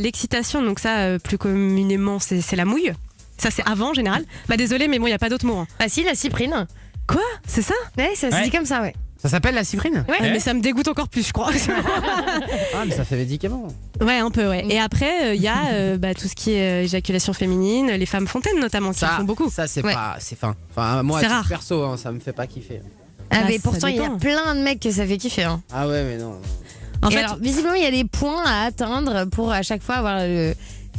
l'excitation, donc ça, plus communément, c'est la mouille. Ça, c'est avant en général. Bah désolé, mais bon, il n'y a pas d'autre mot. Hein. Ah si, la cyprine. Quoi? C'est ça? Ouais, ça se dit comme ça, ouais. Ça s'appelle la cyprine? Ouais, mais ça me dégoûte encore plus, je crois. Ah, mais ça fait médicament. Ouais, un peu, ouais. Et après, il y a tout ce qui est éjaculation féminine, les femmes fontaines notamment, qui en font beaucoup. Ça, c'est pas. C'est fin. Enfin, moi, c'est à titre rare. perso, hein, ça me fait pas kiffer. Ah, mais pourtant, il y a plein de mecs que ça fait kiffer. Hein. Ah ouais, mais non. En fait, alors, visiblement, il y a des points à atteindre pour à chaque fois avoir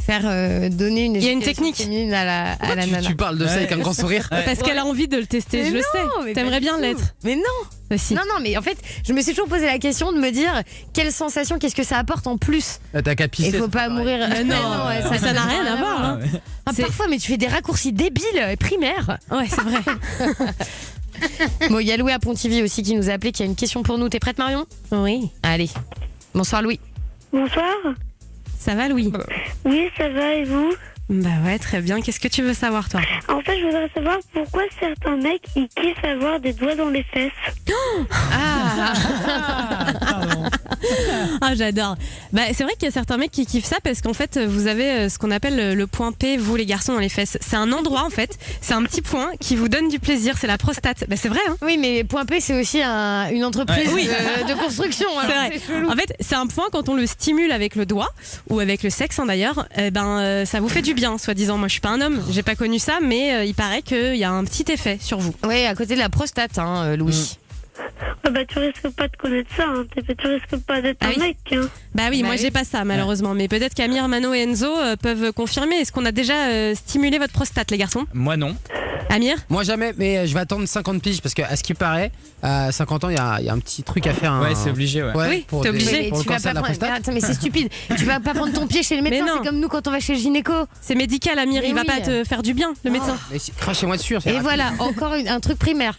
faire donner une. Il y a une technique féminine à la nana. Tu parles de ça avec un grand sourire. Parce qu'elle a envie de le tester, mais je le sais. T'aimerais bien l'être. Mais non. Si. Non, mais en fait, je me suis toujours posé la question de me dire quelle sensation, qu'est-ce que ça apporte en plus. T'as qu'à pisser. Il faut pas mourir. Non, ça n'a rien à voir. Hein. Parfois, mais tu fais des raccourcis débiles primaires. Ouais, c'est vrai. Bon, il y a Louis à Pontivy aussi qui nous a appelé, qui a une question pour nous. T'es prête, Marion? Oui. Allez. Bonsoir, Louis. Bonsoir. Ça va, Louis? Oui, ça va, et vous? Bah ouais, très bien. Qu'est-ce que tu veux savoir, toi? En fait, je voudrais savoir pourquoi certains mecs, ils kiffent avoir des doigts dans les fesses. Ah, j'adore. Bah, c'est vrai qu'il y a certains mecs qui kiffent ça parce qu'en fait, vous avez ce qu'on appelle le point P, vous les garçons, dans les fesses. C'est un endroit, en fait, c'est un petit point qui vous donne du plaisir, c'est la prostate. Bah, c'est vrai, hein? Oui, mais point P, c'est aussi une entreprise de construction. C'est vrai. En fait, c'est un point, quand on le stimule avec le doigt ou avec le sexe, hein, d'ailleurs, ça vous fait du bien, soi-disant. Moi, je suis pas un homme, j'ai pas connu ça, mais il paraît qu'il y a un petit effet sur vous. Oui, à côté de la prostate, hein, Louis. Ah bah tu risques pas de connaître ça, hein. Tu risques pas d'être un mec. Hein. Bah oui, moi j'ai pas ça malheureusement, mais peut-être qu'Amir, Mano et Enzo peuvent confirmer. Est-ce qu'on a déjà stimulé votre prostate, les garçons? Moi non. Amir? Moi jamais, mais je vais attendre 50 piges parce qu'à ce qui paraît, à 50 ans, il y a un petit truc à faire. Ouais, c'est obligé, ouais. Oui, t'es obligé. Pour le cancer de la prostate. Attends, mais c'est stupide. Tu vas pas prendre ton pied chez le médecin, c'est comme nous quand on va chez le gynéco. C'est médical, Amir, mais il va pas te faire du bien, le médecin. Mais crachez-moi dessus. Et voilà, encore un truc primaire.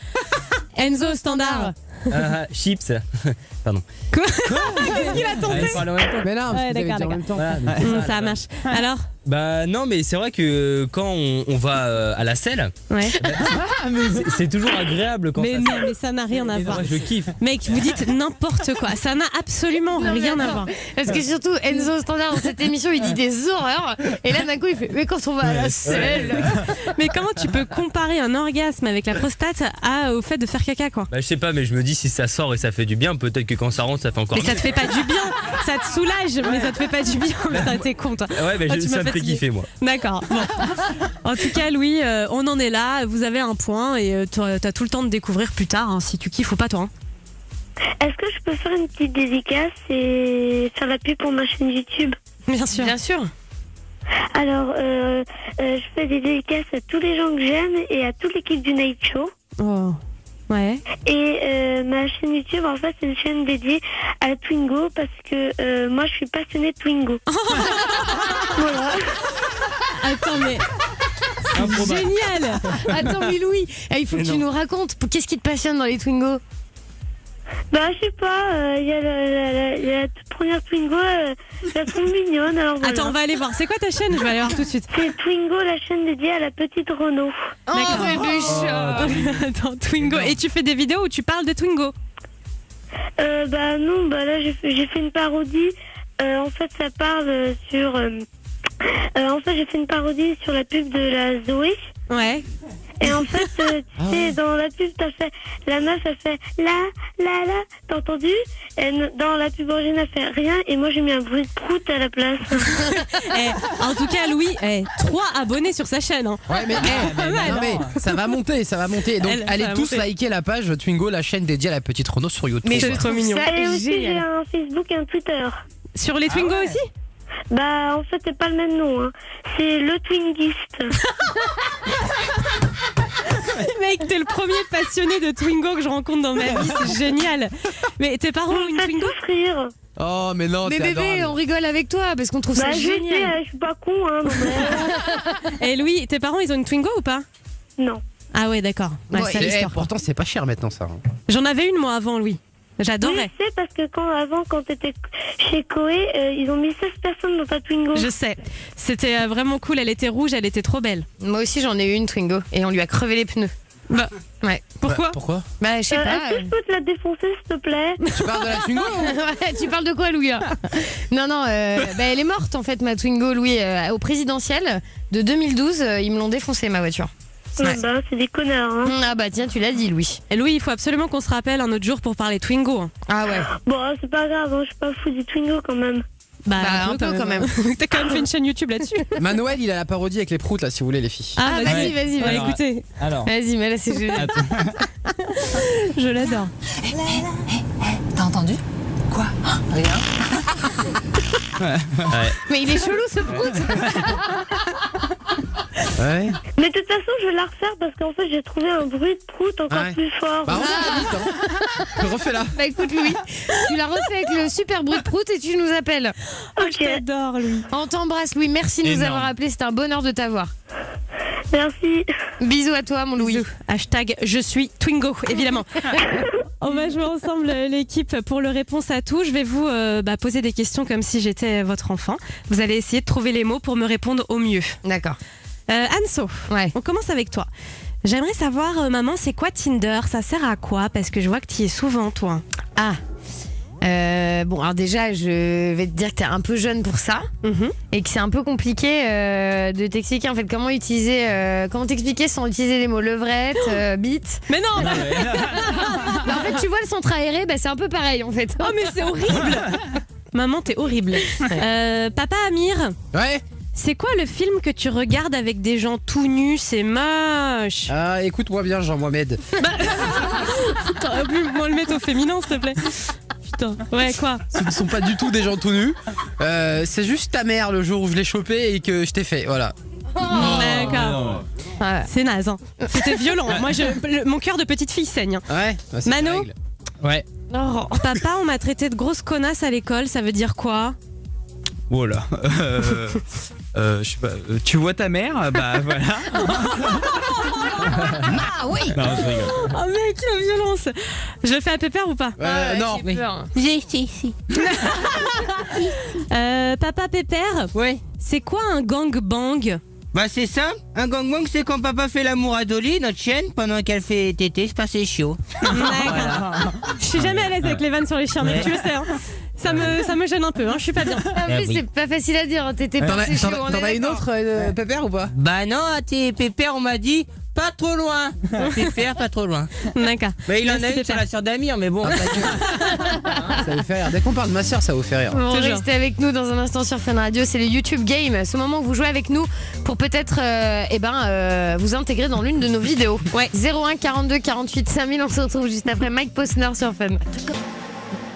Enzo, standard. Chips. Pardon. Quoi Qu'est-ce qu'il a tenté? Mais non, Ouais, d'accord. en même temps. Voilà, Ça marche. Alors? Bah non, mais c'est vrai que quand on va à la selle, Ouais. c'est toujours agréable quand Mais ça. non, mais ça n'a rien à Mais non, voir. je kiffe. Mec, vous dites n'importe quoi. Ça n'a absolument Non, mais rien à attends, voir. Parce que surtout, Enzo Standard, dans cette émission, il dit des horreurs. Et là, d'un coup, il fait mais quand on va à la selle. Mais comment tu peux comparer un orgasme avec la prostate au fait de faire caca, quoi? Bah je sais pas, mais je me dis si ça sort et ça fait du bien, peut-être que quand ça rentre, ça fait encore Mais mieux. ça te fait pas du bien. Ça te soulage, mais ça te fait pas du bien. Putain, t'es con, toi. Ouais, mais Ah, tu ça m'as me fait fatigué. kiffer, moi. D'accord. Bon. En tout cas, Louis, on en est là. Vous avez un point et t'as tout le temps de découvrir plus tard hein, si tu kiffes ou pas, toi. Hein. Est-ce que je peux faire une petite dédicace et faire la pub pour ma chaîne YouTube? Bien sûr. Bien sûr. Alors, je fais des dédicaces à tous les gens que j'aime et à toute l'équipe du Night Show. Oh. Ouais. Et ma chaîne YouTube, en fait, c'est une chaîne dédiée à Twingo parce que moi, je suis passionnée de Twingo. Voilà. Attends, mais c'est génial. Attends, mais Louis, il faut que tu nous racontes. Qu'est-ce qui te passionne dans les Twingo? Bah, je sais pas, il y a la toute première Twingo, je la trouve mignonne. Alors voilà. Attends, on va aller voir. C'est quoi ta chaîne? Je vais aller voir tout de suite. C'est Twingo, la chaîne dédiée à la petite Renault. Attends, Twingo. Et tu fais des vidéos où tu parles de Twingo? Bah non, bah là j'ai fait une parodie. En fait, ça parle sur. En fait, j'ai fait une parodie sur la pub de la Zoé. Ouais. Et en fait, tu sais, dans la pub, t'as fait. La meuf, elle fait la, t'as entendu? Et dans la pub originale, elle fait rien. Et moi, j'ai mis un bruit de prout à la place. En tout cas, Louis, 3 abonnés sur sa chaîne. Hein. Ouais, mais, non, mais ça va monter, ça va monter. Donc, allez tous liker la page Twingo, la chaîne dédiée à la petite Renault sur YouTube. Mais c'est trop mignon. Et aussi, j'ai un Facebook et un Twitter. Sur les Twingo aussi? Bah, en fait, c'est pas le même nom. Hein. C'est le Twingiste. Mec, t'es le premier passionné de Twingo que je rencontre dans ma vie, c'est génial. Mais tes parents ont une Twingo? Rire. Oh, mais non, mais t'es bébé, adorable. on rigole avec toi parce qu'on trouve ça Je génial. sais, je suis pas con, hein. Et Louis, tes parents, ils ont une Twingo ou pas? Non. Ah ouais, d'accord. Ouais, Ouais, c'est l'histoire. pourtant, c'est pas cher maintenant, ça. J'en avais une, moi, avant, Louis. J'adorais. Oui, je sais, parce que quand t'étais chez Koé, ils ont mis 16 personnes dans ta Twingo. Je sais. C'était vraiment cool. Elle était rouge, elle était trop belle. Moi aussi, j'en ai eu une Twingo et on lui a crevé les pneus. Bah, ouais. Pourquoi? Pourquoi? Bah, je sais pas. Est-ce que je peux te la défoncer, s'il te plaît? Tu parles de la Twingo? Ouais, tu parles de quoi, Louis? Non, bah, elle est morte, en fait, ma Twingo, Louis, au présidentiel de 2012. Ils me l'ont défoncée, ma voiture. Ouais. Bah, c'est des connards. Hein. Ah bah tiens, tu l'as dit, Louis. Et Louis, il faut absolument qu'on se rappelle un autre jour pour parler Twingo. Hein. Ah ouais. Bon, c'est pas grave, hein, je suis pas fou du Twingo quand même. Bah, un peu quand même. T'as quand même fait une chaîne YouTube là-dessus. Manuel, il a la parodie avec les proutes, là, si vous voulez, les filles. Ah, vas-y. Ouais, écoutez. Alors. Vas-y, mais là, c'est génial. Je l'adore. T'as entendu? Quoi? Rien. Ouais. Mais il est chelou, ce prout. Ouais. Mais de toute façon, je vais la refaire parce qu'en fait, j'ai trouvé un bruit de prout encore plus fort. Bah, refais-la. Bah écoute, Louis, tu la refais avec le super bruit de prout et tu nous appelles. Ok. Je t'adore, Louis. On t'embrasse, Louis. Merci de nous Énorme. avoir appelés. C'était un bonheur de t'avoir. Merci. Bisous à toi, mon Louis. Hashtag je suis Twingo, évidemment. On va jouer ensemble l'équipe pour le réponse à tout. Je vais vous poser des questions comme si j'étais votre enfant. Vous allez essayer de trouver les mots pour me répondre au mieux. D'accord. Anso, ouais. On commence avec toi. J'aimerais savoir, maman, c'est quoi Tinder? Ça sert à quoi? Parce que je vois que tu y es souvent, toi. Ah. Bon, alors déjà, je vais te dire que t'es un peu jeune pour ça et que c'est un peu compliqué de t'expliquer en fait comment utiliser, comment t'expliquer sans utiliser les mots levrette, bite. Mais non. Bah, en fait, tu vois le centre aéré, bah, c'est un peu pareil en fait. Oh mais c'est horrible. Maman, t'es horrible. Papa Amir. Ouais. C'est quoi le film que tu regardes avec des gens tout nus? C'est moche. Ah, écoute-moi bien, Jean-Mohamed. T'aurais pu moi le mettre au féminin, s'il te plaît. Putain. Ouais, quoi? Ce ne sont pas du tout des gens tout nus. C'est juste ta mère le jour où je l'ai chopé et que je t'ai fait, voilà. D'accord. C'est naze. Hein. C'était violent. Moi, mon cœur de petite fille saigne. Ouais. Bah, c'est Mano. la règle. Ouais. Oh. Papa, on m'a traité de grosse connasse à l'école. Ça veut dire quoi? Voilà. je sais pas, tu vois ta mère, bah voilà. Ah oui. Non, je rigole. Oh mec, la violence. Je le fais à Pépère ou pas? Non. J'ai peur. ici. Papa Pépère, Ouais. c'est quoi un gangbang? Bah c'est simple, un gangbang c'est quand papa fait l'amour à Dolly, notre chienne, pendant qu'elle fait tété, c'est passé chiot. Je suis jamais à l'aise avec les vannes sur les chiens, mais tu le sais. Hein. Ça me gêne un peu, hein. Je suis pas bien. En plus, c'est pas facile à dire. T'étais T'en pas as, chaud. t'en as une autre, Pépère ou pas? Bah non, à tes pépères on m'a dit pas trop loin. Pépère, pas trop loin. D'accord. Bah il en Merci, a une sur Pépère. la sœur d'Amir, mais bon. Ça vous fait rire. Dès qu'on parle de ma soeur, ça vous fait rire. Vous Toujours. restez avec nous dans un instant sur Fun Radio, c'est le YouTube Game. Ce moment où vous jouez avec nous pour peut-être vous intégrer dans l'une de nos vidéos. Ouais. 01 42 48 5000, on se retrouve juste après Mike Posner sur Fun.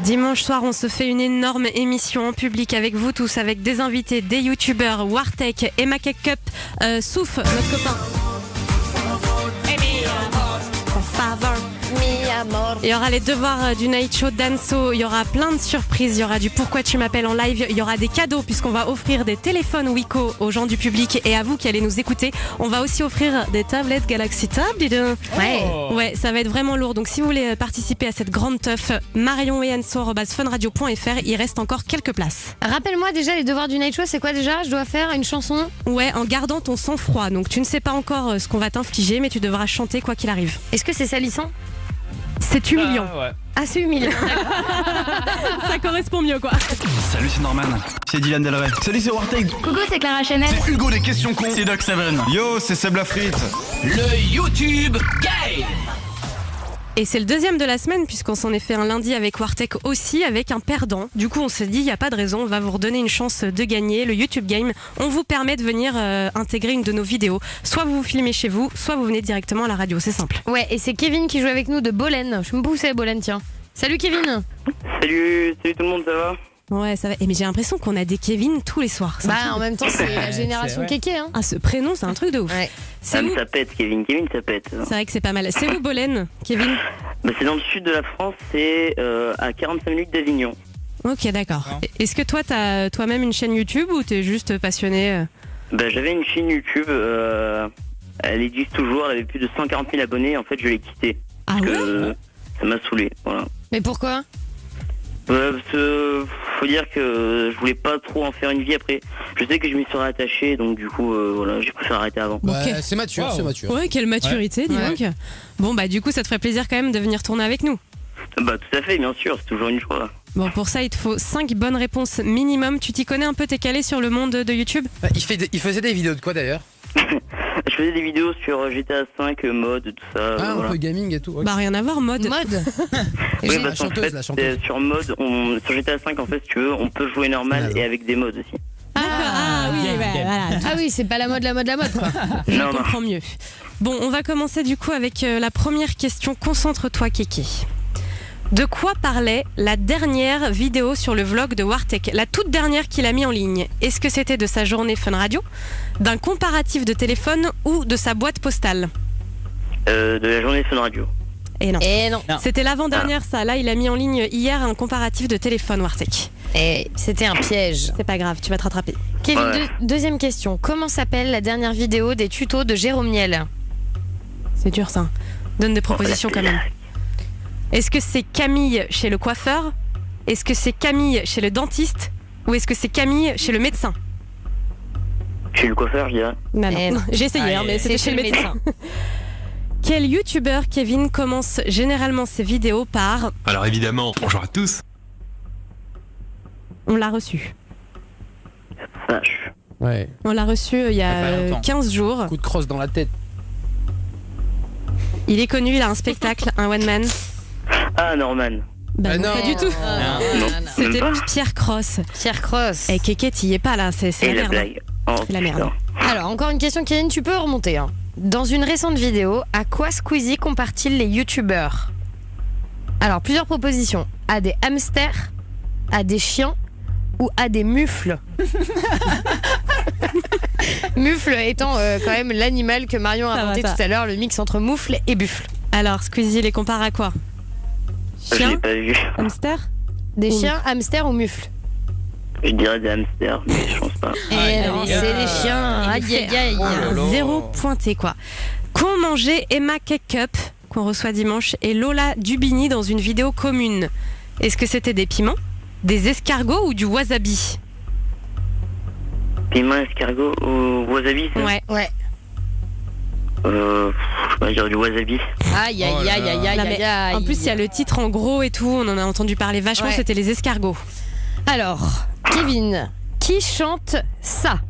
Dimanche soir, on se fait une énorme émission en public avec vous tous, avec des invités, des youtubeurs, Wartek, Emma Cake Cup, Souf, notre copain. Il y aura les devoirs du Night Show d'Anso, il y aura plein de surprises, il y aura du Pourquoi tu m'appelles en live, il y aura des cadeaux puisqu'on va offrir des téléphones Wiko aux gens du public et à vous qui allez nous écouter. On va aussi offrir des tablettes Galaxy Tab, dis donc. Ouais, ça va être vraiment lourd. Donc si vous voulez participer à cette grande teuf, Marion et Anso@funradio.fr, il reste encore quelques places. Rappelle-moi déjà les devoirs du Night Show, c'est quoi déjà? Je dois faire une chanson? Ouais, en gardant ton sang-froid. Donc tu ne sais pas encore ce qu'on va t'infliger, mais tu devras chanter quoi qu'il arrive. Est-ce que c'est salissant? C'est humiliant. Ouais. Ah, c'est humiliant. Ça correspond mieux, quoi. Salut, c'est Norman. C'est Dylan Del Rey. Salut, c'est Warteg. Coucou, c'est Clara Chanel. C'est Hugo des questions cons. C'est Doc Seven. Yo, c'est Seb Lafrite. Le YouTube Game. Et c'est le deuxième de la semaine, puisqu'on s'en est fait un lundi avec Wartek aussi, avec un perdant. Du coup, on s'est dit, il n'y a pas de raison, on va vous redonner une chance de gagner. Le YouTube Game, on vous permet de venir intégrer une de nos vidéos. Soit vous vous filmez chez vous, soit vous venez directement à la radio, c'est simple. Ouais, et c'est Kevin qui joue avec nous de Bolène. Je me poussais Bolène, tiens. Salut Kevin. Salut tout le monde, ça va? Ouais, ça va. Mais j'ai l'impression qu'on a des Kevin tous les soirs. Bah, en même temps, c'est la génération kéké. Hein. Ah, ce prénom, c'est un truc de ouf. Ouais. Ah, mais ça pète, Kevin, ça pète. C'est vrai que c'est pas mal. C'est où Bolène, Kevin? Bah, c'est dans le sud de la France, c'est à 45 minutes d'Avignon. Ok, d'accord. Est-ce que toi, t'as toi-même une chaîne YouTube ou t'es juste passionné? Bah, j'avais une chaîne YouTube, elle existe toujours, elle avait plus de 140 000 abonnés, en fait je l'ai quittée. Ah parce ouais que ça m'a saoulé, voilà. Mais pourquoi? Parce que faut dire que je voulais pas trop en faire une vie après. Je sais que je m'y serais attaché, donc du coup voilà, j'ai préféré arrêter avant. Ouais, c'est mature, c'est mature. Ouais, quelle maturité, dis donc. Bon, bah du coup, ça te ferait plaisir quand même de venir tourner avec nous. Bah tout à fait, bien sûr, c'est toujours une joie. Bon, pour ça, il te faut 5 bonnes réponses minimum. Tu t'y connais un peu, t'es calé sur le monde de YouTube? Il faisait des vidéos de quoi d'ailleurs? Je faisais des vidéos sur GTA 5, mode, tout ça. Ah, voilà. un peu gaming et tout. Okay. Bah rien à voir, mode. Oui, parce qu'en fait, sur mode, sur GTA 5, en fait, si tu veux, on peut jouer normal et avec des modes aussi. Ah oui, voilà. Ah oui, c'est pas la mode quoi. Je comprends mieux. Bon, on va commencer du coup avec la première question. Concentre-toi, Kéké. De quoi parlait la dernière vidéo sur le vlog de Wartek, la toute dernière qu'il a mis en ligne? Est-ce que c'était de sa journée Fun Radio, d'un comparatif de téléphone ou de sa boîte postale? De la journée Fun Radio. Et non. Non. C'était l'avant-dernière, ça. Là, il a mis en ligne hier un comparatif de téléphone, Wartek. Et c'était un piège. C'est pas grave, tu vas te rattraper. Kevin, deuxième question. Comment s'appelle la dernière vidéo des tutos de Jérôme Niel? C'est dur, ça. Donne des propositions quand même. Est-ce que c'est Camille chez le coiffeur? Est-ce que c'est Camille chez le dentiste? Ou est-ce que c'est Camille chez le médecin? Chez le coiffeur, je dirais. Non. J'ai essayé, mais c'était chez le médecin. Quel youtubeur, Kevin, commence généralement ses vidéos par... Alors évidemment, bonjour à tous. On l'a reçu. Vache. Ouais. On l'a reçu il y a 15 jours. Coup de crosse dans la tête. Il est connu, il a un spectacle, un one man. Ah, Norman. Bah non, pas du tout. Non. C'était Pierre Cross. Pierre Cross. Et Kéké, t'y es pas là, c'est la merde. Blague. Oh, c'est la merde. Alors, encore une question, Kevin, tu peux remonter. Hein. Dans une récente vidéo, à quoi Squeezie compare-t-il les youtubeurs? Alors, plusieurs propositions. À des hamsters, à des chiens ou à des mufles? Mufle étant quand même l'animal que Marion a inventé tout à l'heure, le mix entre moufle et buffle. Alors, Squeezie les compare à quoi? Je l'ai pas vu. Hamster? Des chiens, hamsters ou mufles? Je dirais des hamsters, mais je pense pas. Et non, c'est les chiens. Aïe, aïe, aïe. Zéro pointé, quoi. Qu'ont mangé Emma Cake-Up, qu'on reçoit dimanche, et Lola Dubini dans une vidéo commune? Est-ce que c'était des piments, des escargots ou du wasabi? Piment, escargot ou wasabi, ça? Ouais. Je vais dire du wasabi. Aïe, aïe, aïe, aïe, aïe, aïe. En plus, il y a le titre en gros et tout, on en a entendu parler vachement, c'était les escargots. Alors, Kevin, qui chante ça?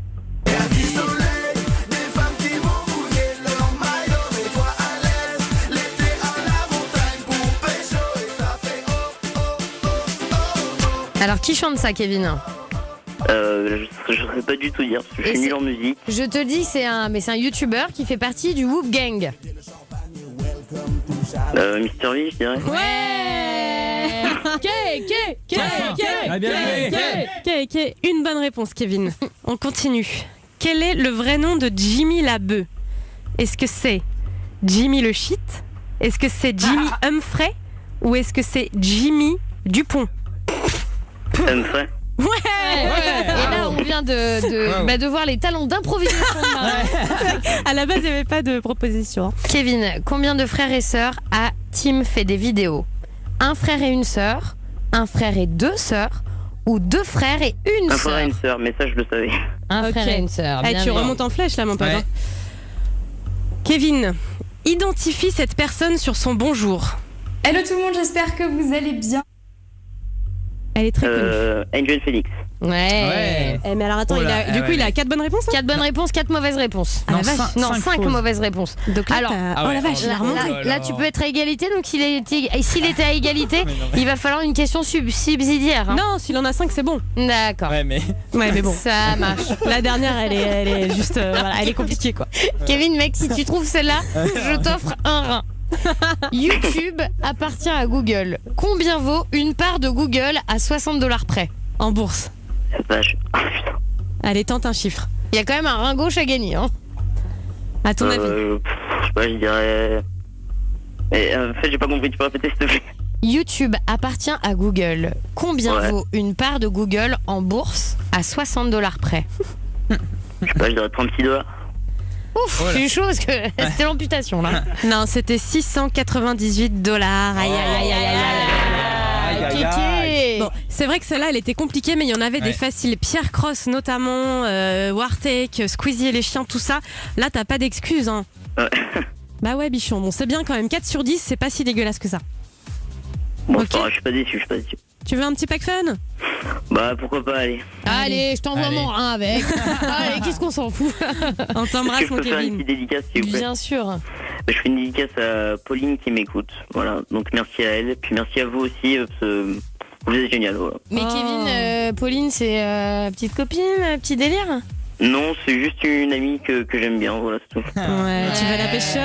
Alors, qui chante ça, Kevin? Je saurais pas du tout dire, parce que je suis nul en musique. Je te dis, c'est un YouTuber qui fait partie du Whoop Gang. Mr V, je dirais. Ouais. Une bonne réponse, Kevin. On continue. Quel est le vrai nom de Jimmy Labeu? Est-ce que c'est Jimmy le shit? Est-ce que c'est Jimmy Humphrey? Ou est-ce que c'est Jimmy Dupont? Humphrey. Ouais. Et là, on vient de voir les talents d'improvisation de Marie. À la base, il n'y avait pas de proposition. Hein. Kevin, combien de frères et sœurs a Tim fait des vidéos? Un frère et une sœur, un frère et deux sœurs, ou deux frères et une sœur? Un frère et une sœur, mais ça, je le savais. Un frère et une sœur. Tu remontes en flèche, là, mon pote. Hein. Kevin, identifie cette personne sur son bonjour. Hello tout le monde, j'espère que vous allez bien. Elle est très connue. Angel Phoenix. Ouais. Mais alors attends, il a 4 bonnes réponses. 4 bonnes réponses, 4 mauvaises réponses. Ah, non, 5 mauvaises réponses. Donc là, alors, oh la vache, il a remonté. Là, tu peux être à égalité, donc s'il était à égalité, il va falloir une question subsidiaire. Hein. Non, s'il en a 5, c'est bon. D'accord. Ouais, mais bon. Ça marche. La dernière, elle est juste, elle est compliquée, quoi. Kevin, mec, si tu trouves celle-là, je t'offre un rein. YouTube appartient à Google. Combien vaut une part de Google à $60 près en bourse? Allez, tente un chiffre. Il y a quand même un rein gauche à gagner. Hein. À ton avis? Je sais pas, je dirais. Mais en fait, j'ai pas compris. Tu peux répéter, s'il te plaît? YouTube appartient à Google. Combien vaut une part de Google en bourse à $60 près? Je sais pas, je dirais $36. Ouf, je suis chaud parce que c'était l'amputation là. Non, c'était $698. Aïe, aïe, aïe, aïe, aïe. Bon, c'est vrai que celle-là, elle était compliquée, mais il y en avait des faciles. Pierre Cross notamment, Wartake, Squeezie et les chiens, tout ça. Là, t'as pas d'excuses. Hein. Bah ouais, bichon. Bon, c'est bien quand même. 4 sur 10, c'est pas si dégueulasse que ça. Bon, je suis pas déçu, Tu veux un petit pack fun? Bah pourquoi pas, allez. Allez, je t'envoie mon rein avec. Allez, qu'est-ce qu'on s'en fout? On t'embrasse, mon Kevin. Je peux faire une petite dédicace, s'il vous plaît? Bien sûr. Bah, je fais une dédicace à Pauline qui m'écoute. Voilà, donc merci à elle. Puis merci à vous aussi, parce que vous êtes génial. Voilà. Mais Kevin, Pauline, c'est petite copine, petit délire? Non, c'est juste une amie que j'aime bien, voilà, c'est tout. Ouais, tu vas la pécho.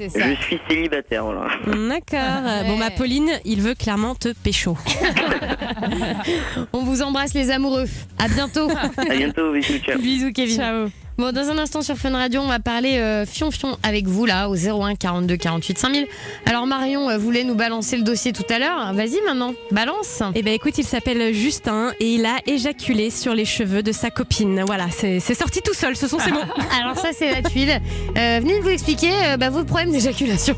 Je suis célibataire, voilà. D'accord. Bon, bah, Pauline, il veut clairement te pécho. On vous embrasse, les amoureux. À bientôt. À bientôt, bisous, ciao. Bisous, Kevin. Ciao. Bon, dans un instant sur Fun Radio, on va parler fion-fion avec vous là, au 01 42 48 5000. Alors Marion voulait nous balancer le dossier tout à l'heure. Vas-y maintenant, balance. Eh ben écoute, il s'appelle Justin et il a éjaculé sur les cheveux de sa copine. Voilà, c'est sorti tout seul, ce sont ses mots. Alors ça, c'est la tuile. Venez nous expliquer vos problèmes d'éjaculation.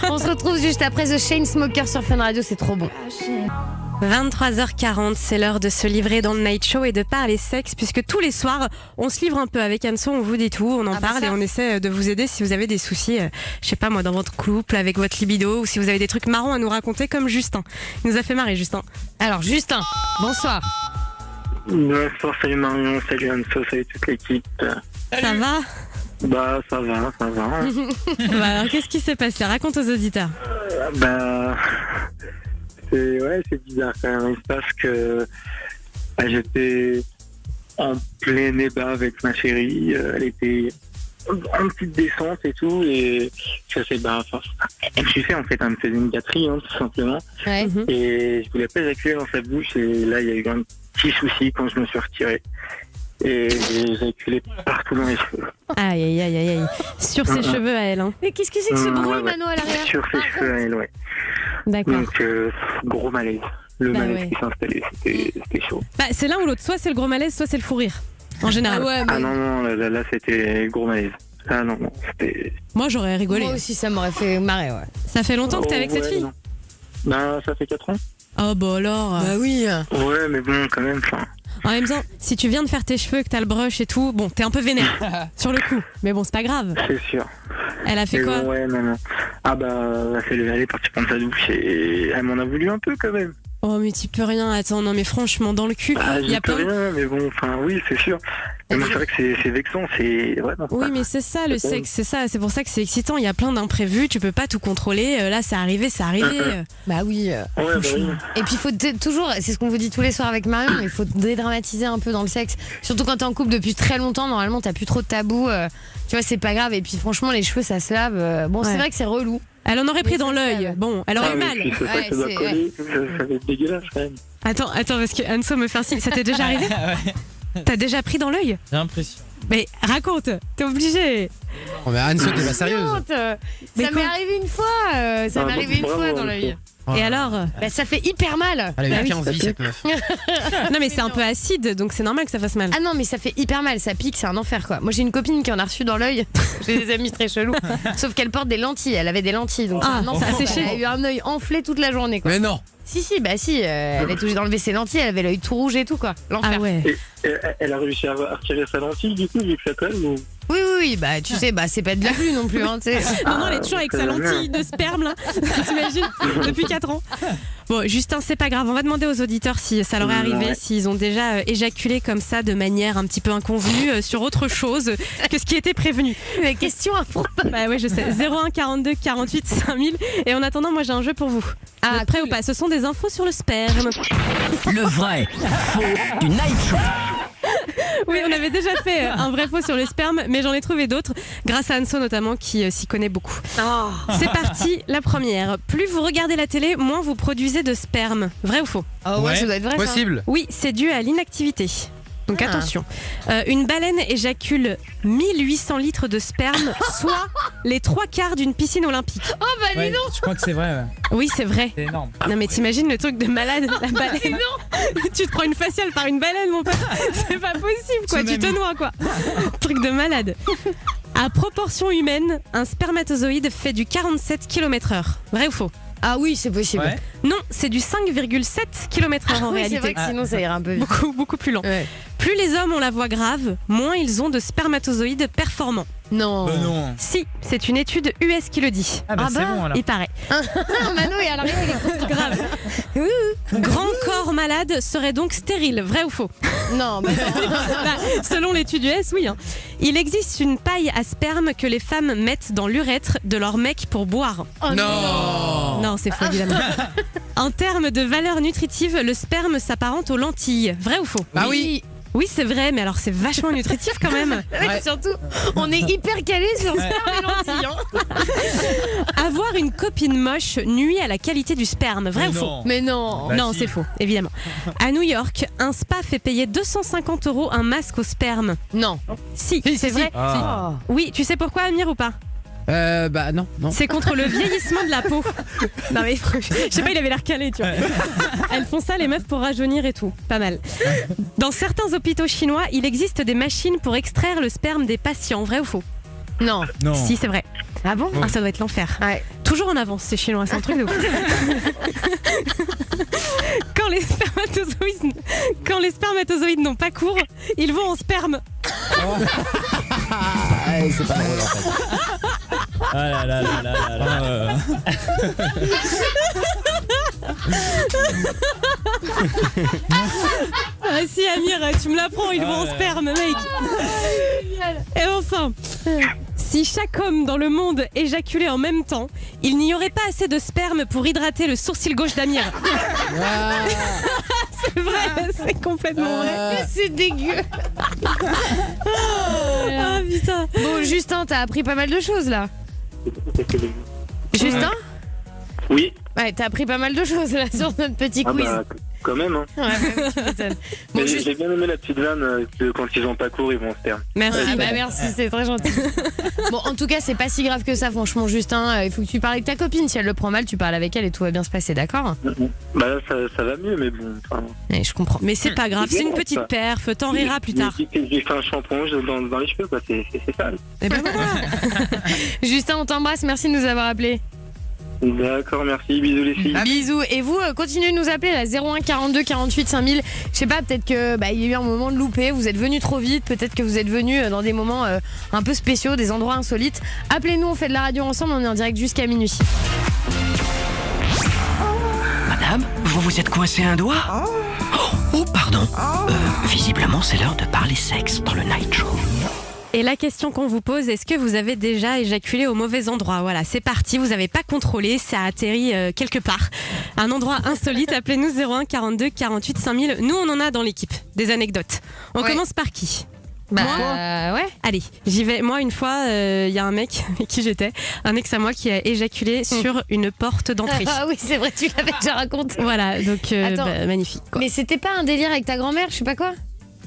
On se retrouve juste après The Chainsmokers sur Fun Radio, c'est trop bon. 23h40, c'est l'heure de se livrer dans le Night Show et de parler sexe, puisque tous les soirs, on se livre un peu avec Anso, on vous dit tout, on en parle et on essaie de vous aider si vous avez des soucis, je sais pas moi, dans votre couple, avec votre libido, ou si vous avez des trucs marrants à nous raconter, comme Justin. Il nous a fait marrer, Justin. Alors, Justin, bonsoir. Bonsoir, salut Marion, salut Anso, salut toute l'équipe. Ça va? Bah, ça va. Bah, alors, qu'est-ce qui s'est passé? Raconte aux auditeurs. C'est bizarre quand même. Il se passe que j'étais en plein débat avec ma chérie. Elle était en petite descente et tout. Et ça s'est elle me suffit en fait. Elle me faisait une gâterie, tout simplement. Ouais. Et je voulais pas éjaculer dans sa bouche. Et là, il y a eu un petit souci quand je me suis retiré. Et j'ai éjaculé partout dans les cheveux. Aïe, aïe, aïe, aïe. Sur ses cheveux à elle. Hein. Mais qu'est-ce que c'est que ce bruit, Mano, à l'arrière? Sur ses cheveux à elle, ouais. D'accord. Donc, gros malaise. le Bah malaise ouais. qui s'est installé, c'était chaud. Bah, c'est l'un ou l'autre, soit c'est le gros malaise, soit c'est le fou rire. En général. Ah non, là c'était gros malaise. Ah non, c'était... Moi j'aurais rigolé. Moi aussi, ça m'aurait fait marrer, ouais. Ça fait longtemps que t'es avec cette fille? Non. Ben, ça fait 4 ans. Oh bah alors. Bah oui. Ouais, mais bon, quand même, enfin... En même temps, si tu viens de faire tes cheveux, que t'as le brush et tout, bon, t'es un peu vénère sur le coup. Mais bon, c'est pas grave. C'est sûr. Elle a fait Mais quoi? bon, ouais, non. Ah bah, elle est partie prendre sa douche et elle m'en a voulu un peu quand même. Oh mais tu peux rien, attends, non mais franchement, dans le cul, Ah, il y a j'y peux plein de- rien, mais bon, enfin, oui, c'est sûr. Mais moi, c'est vrai que c'est vexant, c'est... Ouais, non, Oui, mais c'est ça, le sexe, c'est ça, c'est pour ça que c'est excitant. Il y a plein d'imprévus, tu peux pas tout contrôler. Là, c'est arrivé, c'est arrivé. Bah oui. Ouais, bah oui. Et puis il faut toujours, c'est ce qu'on vous dit tous les soirs avec Marion, il faut dédramatiser un peu dans le sexe. Surtout quand t'es en couple depuis très longtemps, normalement t'as plus trop de tabous. Tu vois, c'est pas grave. Et puis franchement, les cheveux ça se lave. Bon, c'est Ouais. vrai que c'est relou. Elle en aurait pris Mais dans ça se l'œil. lave. Bon, elle aurait Ah, eu mais mal. si c'est ça que ça doit coller, ça va être dégueulasse quand même. Attends, parce que Anso me fait un signe. Ça t'est déjà arrivé? T'as déjà pris dans l'œil? J'ai l'impression. Mais raconte, t'es obligé. Oh, mais Anso, t'es pas sérieuse. Mais Ça quoi m'est arrivé une fois. Ça m'est arrivé une fois dans l'œil. Et alors? Bah, ça fait hyper mal. Elle a Bah eu oui, 15 vies, cette meuf. Non mais c'est un peu acide, donc c'est normal que ça fasse mal. Ah non, mais ça fait hyper mal, ça pique, c'est un enfer quoi. Moi j'ai une copine qui en a reçu dans l'œil. J'ai des amis très chelous. Sauf qu'elle porte des lentilles, elle avait des lentilles. Donc Ah, c'est un enfer. ça a séché. Elle a eu un œil enflé toute la journée quoi. Mais non. Si, bah si, elle est obligée d'enlever ses lentilles, elle avait l'œil tout rouge et tout quoi. L'enfer. Ah ouais. Et elle a réussi à retirer sa lentille, du coup, vu que ça colle ou... Oui, bah tu sais, bah c'est pas de la vue non plus. Hein, tu sais. Non, elle est toujours avec sa lentille de sperme là. T'imagines? Depuis 4 ans. Bon, Justin, c'est pas grave. On va demander aux auditeurs si ça leur est arrivé, Ouais. s'ils ont déjà éjaculé comme ça de manière un petit peu inconvenue sur autre chose que ce qui était prévenu. Mais question à propos. Bah ouais, je sais. 01 42 48 5000. Et en attendant, moi j'ai un jeu pour vous. Ah, Vous êtes prêts ou pas? Ce sont des infos sur le sperme. Le vrai faux du Night Show. Oui, on avait déjà fait un vrai faux sur le sperme, mais j'en ai trouvé d'autres, grâce à Anso notamment, qui s'y connaît beaucoup. C'est parti, la première. Plus vous regardez la télé, moins vous produisez de sperme. Vrai ou faux? Ah ouais, ça doit être vrai. Possible. Oui, c'est dû à l'inactivité. Donc attention. Une baleine éjacule 1800 litres de sperme, soit les 3/4 d'une piscine olympique. Oh bah dis Ouais, donc. je crois que c'est vrai. Ouais. Oui, c'est vrai. C'est énorme. Non mais t'imagines le truc de malade, la baleine. Tu te prends une faciale par une baleine, mon pote. C'est pas possible, quoi. Tu te noies, quoi. Truc de malade. À proportion humaine, un spermatozoïde fait du 47 km/h. Vrai ou faux? Ah oui, c'est possible. Ouais. Non, c'est du 5,7 km/h en Oui, c'est réalité. vrai que sinon ça ira un peu vite. Beaucoup plus lent. Ouais. Plus les hommes ont la voix grave, moins ils ont de spermatozoïdes performants. Non. Non. Si, c'est une étude US qui le dit. Ah bah c'est bon alors. Il paraît. Mano et alors il est Grave. Grand corps malade serait donc stérile, vrai ou faux? Non, bah non. Bah, selon l'étude US, oui. Il existe une paille à sperme que les femmes mettent dans l'urètre de leur mec pour boire. Oh Non. Non, c'est faux évidemment. En termes de valeur nutritive, le sperme s'apparente aux lentilles. Vrai ou faux? Bah oui. Oui, c'est vrai, mais alors c'est vachement nutritif quand même. Ouais, surtout, on est hyper calé sur sperme et lentilles. Hein. Avoir une copine moche nuit à la qualité du sperme. Vrai ou faux? Mais non. Bah Non, si. c'est faux, évidemment. À New York, un spa fait payer 250 € un masque au sperme. Non. Si, c'est vrai. Ah. Oui, tu sais pourquoi, Amir, ou pas? Bah non. C'est contre le vieillissement de la peau. Non mais je sais pas, il avait l'air calé, tu vois. Elles font ça les meufs pour rajeunir et tout, pas mal. Dans certains hôpitaux chinois, il existe des machines pour extraire le sperme des patients, vrai ou faux? Non. Non. Si, c'est vrai. Ah bon? Ah, ça doit être l'enfer. Ouais. Toujours en avance, ces chinois, c'est un truc de ouf. Quand les spermatozoïdes n'ont pas cours, ils vont en sperme. C'est pas drôle en fait. Ah là là là là là là. Ah si, Amir, tu me l'apprends, ils vont en sperme, mec. Et enfin, si chaque homme dans le monde éjaculait en même temps, il n'y aurait pas assez de sperme pour hydrater le sourcil gauche d'Amir. C'est vrai, c'est complètement vrai. C'est dégueu. Ah putain. Bon, Justin, t'as appris pas mal de choses là. Justin? Oui. Ouais, t'as appris pas mal de choses là sur notre petit Ah quiz. bah, quand même. Hein. Mais j'ai bien aimé la petite vanne de quand ils ont pas cours, ils vont se taire. Merci, merci, c'est très gentil. Bon, en tout cas, c'est pas si grave que ça, franchement, Justin. Il faut que tu parles avec ta copine. Si elle le prend mal, tu parles avec elle et tout va bien se passer, d'accord? Bah là, ça va mieux, mais bon. Je comprends. Mais c'est pas grave, c'est une petite perf, t'en riras plus tard. J'ai fait un shampoing dans les cheveux, quoi. C'est sale. Et ben voilà. Justin, on t'embrasse. Merci de nous avoir appelés. D'accord, merci, bisous les filles. Bisous. Et vous, continuez de nous appeler à 01 42 48 5000. Je sais pas, peut-être que il y a eu un moment de loupé, vous êtes venu trop vite, peut-être que vous êtes venu dans des moments un peu spéciaux, des endroits insolites. Appelez-nous, on fait de la radio ensemble, on est en direct jusqu'à minuit. Madame, vous vous êtes coincé un doigt? Oh, pardon. Visiblement, c'est l'heure de parler sexe dans le Night Show. Et la question qu'on vous pose, est-ce que vous avez déjà éjaculé au mauvais endroit? Voilà, c'est parti, vous n'avez pas contrôlé, ça a atterri quelque part. Un endroit insolite, appelez-nous 01 42 48 5000. Nous, on en a dans l'équipe, des anecdotes. On commence par qui? Moi ouais. Allez, j'y vais. Moi, une fois, il y a un mec avec qui j'étais, un ex à moi qui a éjaculé sur une porte d'entrée. Ah oui, c'est vrai, tu l'avais déjà raconté. Voilà, donc magnifique. Quoi. Mais c'était pas un délire avec ta grand-mère, je sais pas quoi?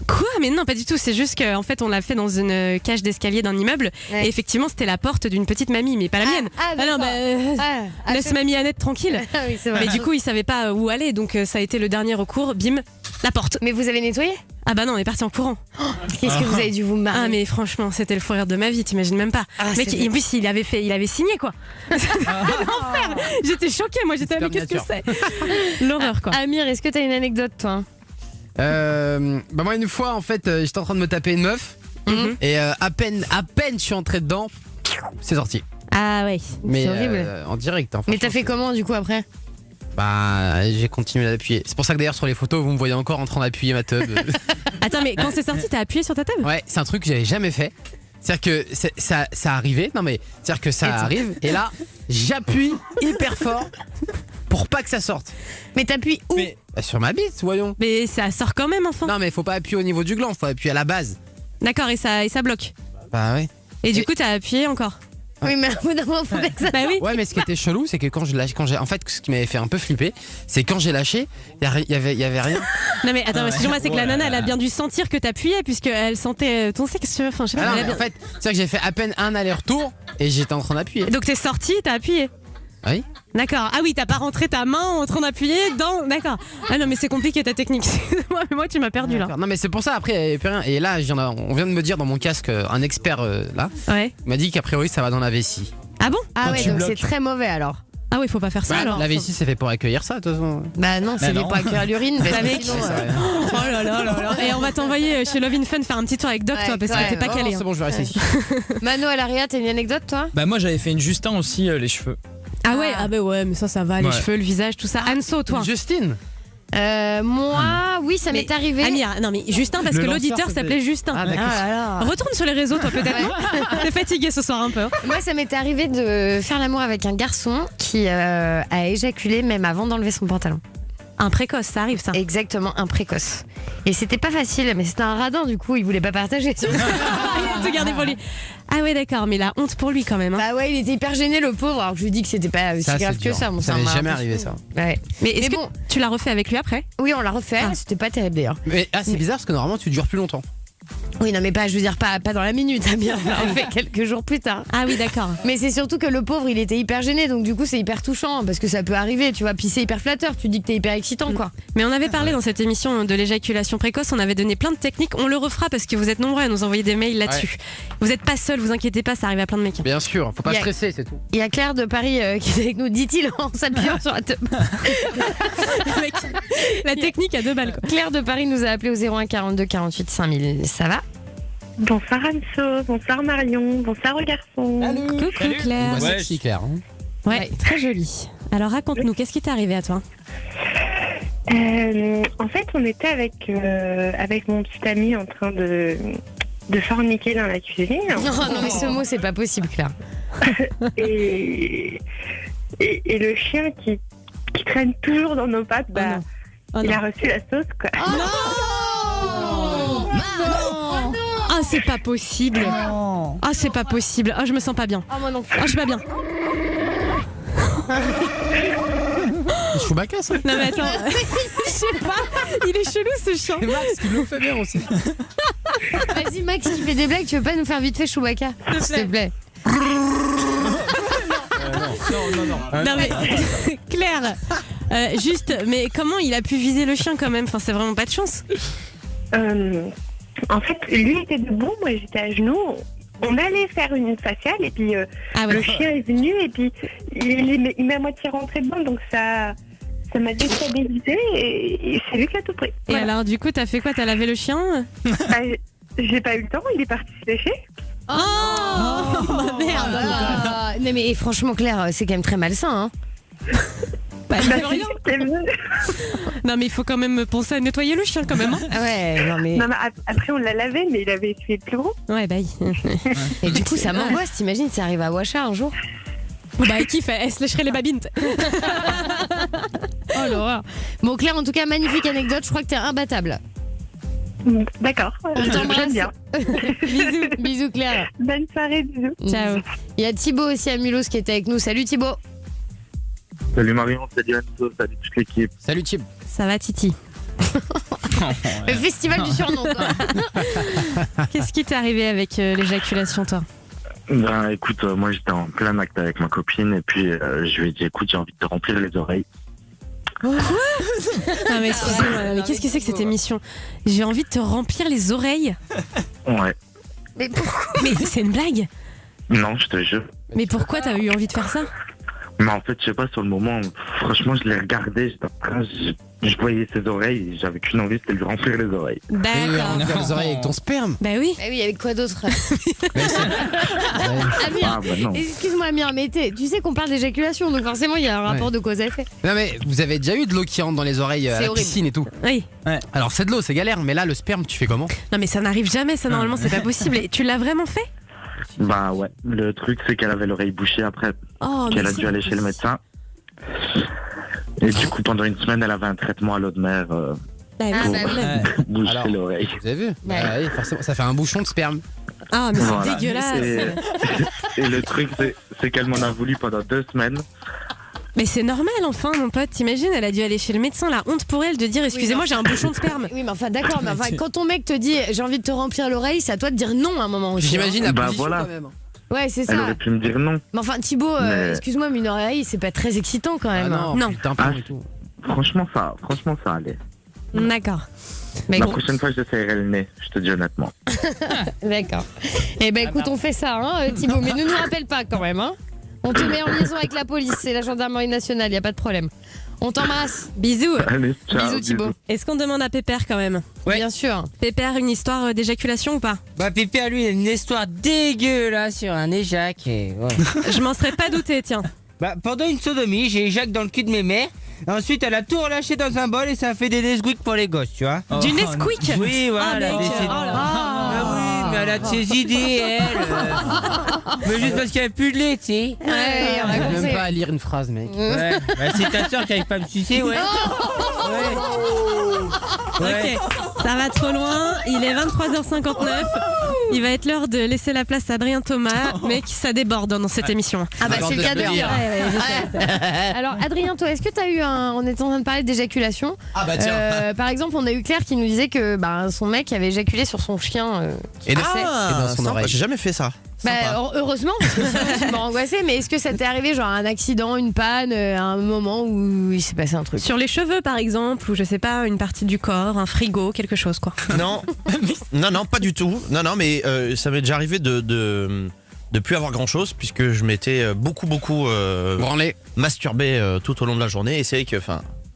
Quoi? Mais non, pas du tout. C'est juste qu'en fait, on l'a fait dans une cage d'escalier d'un immeuble. Ouais. Et effectivement, c'était la porte d'une petite mamie, mais pas la mienne. Laisse mamie Annette tranquille. Oui, c'est vrai. Mais du coup, il savait pas où aller, donc ça a été le dernier recours. Bim, la porte. Mais vous avez nettoyé? Ah bah non, on est parti en courant. Qu'est-ce que vous avez dû vous marrer? Ah mais franchement, c'était le fou rire de ma vie, t'imagines même pas. Mec, en plus, il avait signé quoi. L'enfer. J'étais choquée, moi j'étais là, mais qu'est-ce que c'est? L'horreur quoi. Amir, est-ce que t'as une anecdote toi? Moi une fois en fait j'étais en train de me taper une meuf et à peine je suis entré dedans, c'est sorti. Ah ouais, mais c'est horrible. En direct. Mais t'as fait comment du coup après? Bah j'ai continué d'appuyer. C'est pour ça que d'ailleurs sur les photos vous me voyez encore en train d'appuyer ma tub. Attends mais quand c'est sorti t'as appuyé sur ta tub? Ouais, c'est un truc que j'avais jamais fait. C'est-à-dire que ça arrivait, c'est-à-dire que ça arrive et là j'appuie hyper fort pour pas que ça sorte. Mais t'appuies où? Sur ma bite, voyons. Mais ça sort quand même enfin. Non mais faut pas appuyer au niveau du gland, faut appuyer à la base. D'accord, et ça bloque. Bah ouais. Et du coup t'as appuyé encore? Oui, mais au bout d'un moment, faut que ça. Bah oui. Ouais, mais ce qui était chelou, c'est que quand j'ai, en fait, ce qui m'avait fait un peu flipper, c'est quand j'ai lâché, il y avait rien. Non mais attends, excuse-moi, c'est que la nana, elle a bien dû sentir que t'appuyais puisqu'elle sentait ton sexe. Enfin, je sais pas. Ah non, mais en fait, c'est que j'ai fait à peine un aller-retour et j'étais en train d'appuyer. Donc t'es sorti, t'as appuyé. Oui. D'accord. Ah oui, t'as pas rentré ta main en train d'appuyer dans. D'accord. Ah non, mais c'est compliqué ta technique. moi, tu m'as perdu là. Non, mais c'est pour ça. Après, il n'y avait plus rien. Et là, on vient de me dire dans mon casque, un expert là, m'a dit qu'a priori ça va dans la vessie. Ah bon? Ah ouais, donc c'est très mauvais alors. Ah oui, faut pas faire ça alors. La vessie, c'est fait pour accueillir ça, de toute façon. Bah non, c'est fait pour accueillir l'urine. Oh là là. Et on va t'envoyer chez Love in Fun faire un petit tour avec Doc, toi, parce que t'es pas calé. C'est bon, je vais rester ici. Mano Alaria, t'as une anecdote toi? Bah moi j'avais fait une Justin aussi, les cheveux. Ah ouais, ah bah ouais, mais ça va, les cheveux, le visage, tout ça. Anso, toi? Justine? Moi, oui, ça m'est arrivé. Amir, non mais Justin, parce que l'auditeur s'appelait Justin. Ah d'accord. Retourne sur les réseaux, toi peut-être. T'es fatigué ce soir un peu. Moi, ça m'était arrivé de faire l'amour avec un garçon qui a éjaculé même avant d'enlever son pantalon. Un précoce, ça arrive ça. Exactement, un précoce. Et c'était pas facile, mais c'était un radin du coup, il voulait pas partager. Il a tout gardé pour lui. Ah ouais d'accord, mais la honte pour lui quand même. Hein. Bah ouais, il était hyper gêné le pauvre, alors que je lui dis que c'était pas si grave que ça. Bon, ça m'est jamais arrivé ça. Ouais. Mais est-ce que tu l'as refait avec lui après? Oui, on l'a refait, c'était pas terrible d'ailleurs. Mais c'est bizarre parce que normalement tu dures plus longtemps. Oui, non, mais pas, je veux dire, pas dans la minute, hein, bien. On l'a fait quelques jours plus tard. Ah oui, d'accord. Mais c'est surtout que le pauvre, il était hyper gêné, donc du coup, c'est hyper touchant, parce que ça peut arriver, tu vois. Puis c'est hyper flatteur, tu dis que t'es hyper excitant, quoi. Mais on avait parlé dans cette émission de l'éjaculation précoce, on avait donné plein de techniques. On le refera parce que vous êtes nombreux à nous envoyer des mails là-dessus. Vous êtes pas seuls, vous inquiétez pas, ça arrive à plein de mecs. Bien sûr, faut pas stresser, c'est tout. Il y a Claire de Paris qui est avec nous, dit-il, en s'appuyant sur la table. La technique à 2 balles, quoi. Claire de Paris nous a appelé au 01 42 48 5000. Ça va? Bonsoir Anso, bonsoir Marion, bonsoir aux garçons. Coucou Claire. Ouais, c'est Claire. Hein. Ouais, très jolie. Alors raconte-nous, qu'est-ce qui t'est arrivé à toi? En fait, on était avec mon petit ami en train de forniquer dans la cuisine. Non, mais ce mot, c'est pas possible, Claire. et le chien qui traîne toujours dans nos pattes, il a reçu la sauce, quoi. Oh non! Ah, c'est pas possible. Ah, c'est pas possible. Ah, je me sens pas bien. Ah, moi non plus. Ah, je suis pas bien. Chewbacca, ça? Non, mais attends. sais pas, il est chelou ce chien. Et Max qui le fait bien aussi. Vas-y, Max qui fait des blagues, tu veux pas nous faire vite fait Chewbacca, s'il te plaît. Non mais Claire, juste, mais comment il a pu viser le chien quand même? Enfin, c'est vraiment pas de chance. En fait, lui était debout, moi j'étais à genoux. On allait faire une faciale et puis le chien est venu et puis il m'a à moitié rentré dedans, donc ça m'a déstabilisé et c'est lui qui a tout pris. Et alors du coup t'as fait quoi? T'as lavé le chien? J'ai pas eu le temps, il est parti se lécher. Oh merde. Non mais franchement Claire, c'est quand même très malsain hein. Non mais il faut quand même penser à nettoyer le chien quand même. Hein. Ouais, non mais après on l'a lavé mais il avait essuyé le plus gros. Ouais bah et du coup ça m'angoisse, t'imagines ça arrive à Washa un jour. Bah elle kiffe, elle se lécherait les babines. Oh l'horreur. Bon Claire, en tout cas magnifique anecdote, je crois que t'es imbattable. D'accord, j'aime bien. Bisous Claire. Bonne soirée, bisous. Ciao. Il y a Thibaut aussi à Mulhouse qui était avec nous. Salut Thibaut. Salut Marion, salut Anso, salut toute l'équipe. Salut Thib. Ça va Titi? Le festival du surnom quoi. Qu'est-ce qui t'est arrivé avec l'éjaculation toi? Ben écoute, moi j'étais en plein acte avec ma copine et puis je lui ai dit écoute j'ai envie de te remplir les oreilles. Quoi? Non mais excusez-moi, mais qu'est-ce que c'est que cette émission? J'ai envie de te remplir les oreilles. Ouais. Mais pourquoi? Mais c'est une blague? Non, je te jure. Mais pourquoi t'as eu envie de faire ça? Mais en fait, je sais pas, sur le moment, franchement, je l'ai regardé, j'étais en train, je voyais ses oreilles, et j'avais qu'une envie, c'était de lui remplir les oreilles. D'accord. Remplir les oreilles avec ton sperme. Bah oui. Bah oui, avec quoi d'autre? Ah, Amir, bah non. excuse-moi Amir, mais tu sais qu'on parle d'éjaculation, donc forcément il y a un rapport de cause à effet. Non mais vous avez déjà eu de l'eau qui rentre dans les oreilles à la horrible. piscine et tout? Oui. Ouais. Alors c'est de l'eau, c'est galère, mais là le sperme, tu fais comment? Non mais ça n'arrive jamais, ça normalement c'est pas possible. Et tu l'as vraiment fait? Bah ouais, le truc c'est qu'elle avait l'oreille bouchée après, qu'elle a dû aller chez le médecin. Et du coup, pendant une semaine, elle avait un traitement à l'eau de mer pour boucher Alors, l'oreille. Vous avez vu? Bah oui, forcément, ça fait un bouchon de sperme. Ah mais Voilà. c'est dégueulasse. Et le truc, c'est qu'elle m'en a voulu pendant 2 semaines. Mais c'est normal enfin mon pote, t'imagines, elle a dû aller chez le médecin, la honte pour elle de dire excusez-moi j'ai un bouchon de sperme. Oui mais enfin d'accord, mais enfin, quand ton mec te dit j'ai envie de te remplir l'oreille, c'est à toi de dire non à un moment aussi. J'imagine la Bah position voilà. quand même. Ouais c'est Elle ça. aurait pu me dire non. Mais enfin Thibaut, excuse-moi mais une oreille c'est pas très excitant quand même. Ah non, putain, et tout. Franchement, ça allait. D'accord. Mais La bon. prochaine fois, j'essayerai le nez, je te dis honnêtement. D'accord. Eh ben écoute, on fait ça, hein, Thibaut, mais ne nous rappelle pas quand même, hein. On te met en liaison avec la police, c'est la gendarmerie nationale, y a pas de problème. On t'embrasse. Bisous. Allez, ciao, Bisous Thibaut. Est-ce qu'on demande à Pépère quand même? Ouais. Bien sûr. Pépère, une histoire d'éjaculation ou pas? Bah Pépère lui il a une histoire dégueulasse sur un éjac et ouais. Je m'en serais pas douté, tiens. Bah pendant une sodomie j'ai éjac dans le cul de mes mères. Ensuite elle a tout relâché dans un bol et ça a fait des Nesquik pour les gosses tu vois. Du Nesquik? Oui voilà. Oh, mec, oh là là. Ah oui mais elle a de ses idées elle. Mais juste parce qu'il n'y avait plus de lait tu sais. Ouais, on a J'arrive compris. même pas à lire une phrase, mec. Ouais. Bah, c'est ta soeur qui arrive pas à me sucer ouais. Ouais. Ok, ça va trop loin. Il est 23h59. Il va être l'heure de laisser la place à Adrien Thomas. Mec, ça déborde dans cette émission. Ah bah c'est le cas de dire. je sais. Alors Adrien, toi, est-ce que t'as eu on est en train de parler d'éjaculation. Ah bah tiens. Par exemple, on a eu Claire qui nous disait que son mec avait éjaculé sur son chien. Et dans son sympa, oreille. j'ai jamais fait ça. Bah, heureusement, parce que sinon tu m'aurais angoissé. Mais est-ce que ça t'est arrivé, genre un accident, une panne, à un moment où il s'est passé un truc? Sur les cheveux, par exemple, ou je sais pas, une partie du corps, un frigo, quelque chose, quoi. Non, non, pas du tout. Non, mais ça m'est déjà arrivé de plus avoir grand chose puisque je m'étais beaucoup branlé, masturbé tout au long de la journée. Et c'est vrai que,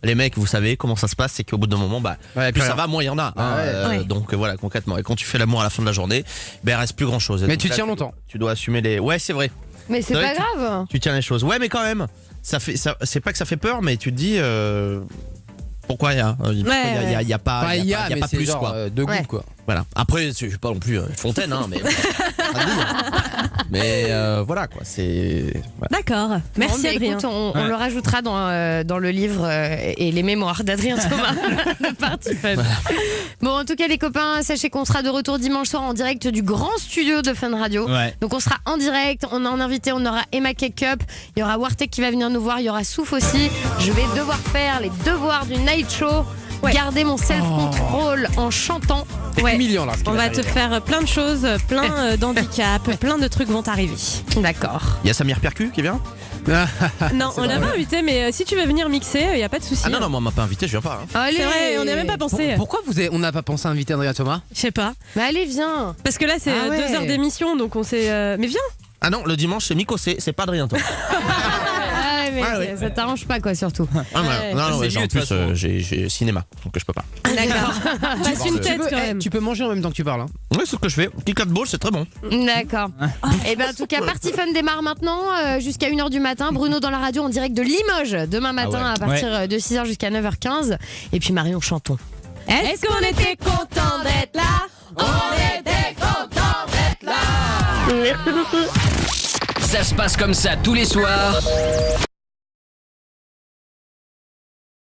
les mecs, vous savez comment ça se passe, c'est qu'au bout d'un moment, plus ça va, moins il y en a. Ouais. Donc voilà, concrètement. Et quand tu fais l'amour à la fin de la journée, il reste plus grand chose. Mais tu tiens longtemps. Tu dois assumer les. Ouais, c'est vrai. Mais c'est pas grave. Tu tiens les choses. Ouais, mais quand même, c'est pas que ça fait peur, mais tu te dis. Pourquoi il y a pas, il y a pas plus genre, quoi. de goût quoi. Voilà. Après, je suis pas non plus Fontaine, hein, mais. Mais voilà quoi, c'est. Voilà. D'accord. Merci Bon, Adrien. écoute, on le rajoutera dans le livre et les mémoires d'Adrien Thomas de Party Fun. Bon, en tout cas, les copains, sachez qu'on sera de retour dimanche soir en direct du grand studio de Fun Radio. Ouais. Donc, on sera en direct. On a en invité, on aura Emma Cake-Up. Il y aura Wartek qui va venir nous voir. Il y aura Souf aussi. Je vais devoir faire les devoirs du Night Show. garder mon self-control en chantant. C'est humiliant là. On va te faire plein de choses, plein d'handicaps, plein de trucs vont t'arriver. D'accord. Il y a Samir Percu qui vient. Non, on l'a pas invité, mais si tu veux venir mixer, il y a pas de souci. Ah non, moi on m'a pas invité, je viens pas. Allez, c'est vrai, on n'y a même pas pensé. Pourquoi on n'a pas pensé à inviter Adrien Thomas? Je sais pas. Mais allez, viens. Parce que là, c'est 2 heures d'émission, donc on s'est. Mais viens. Ah non, le dimanche c'est Mikosé, c'est pas Adrien Thomas. Mais ça t'arrange pas quoi surtout. Non, en plus j'ai cinéma, donc je peux pas. D'accord. Passe une tête quand même. Tu peux manger en même temps que tu parles. Oui, c'est ce que je fais. Petit 4 balls, c'est très bon. D'accord. Et ben en tout cas, Party Fun démarre maintenant jusqu'à 1h du matin. Bruno dans la radio en direct de Limoges demain matin à partir de 6h jusqu'à 9h15. Et puis Marion, chantons. Est-ce qu'on était content d'être là? On était content d'être là. Merci beaucoup. Ça se passe comme ça tous les soirs.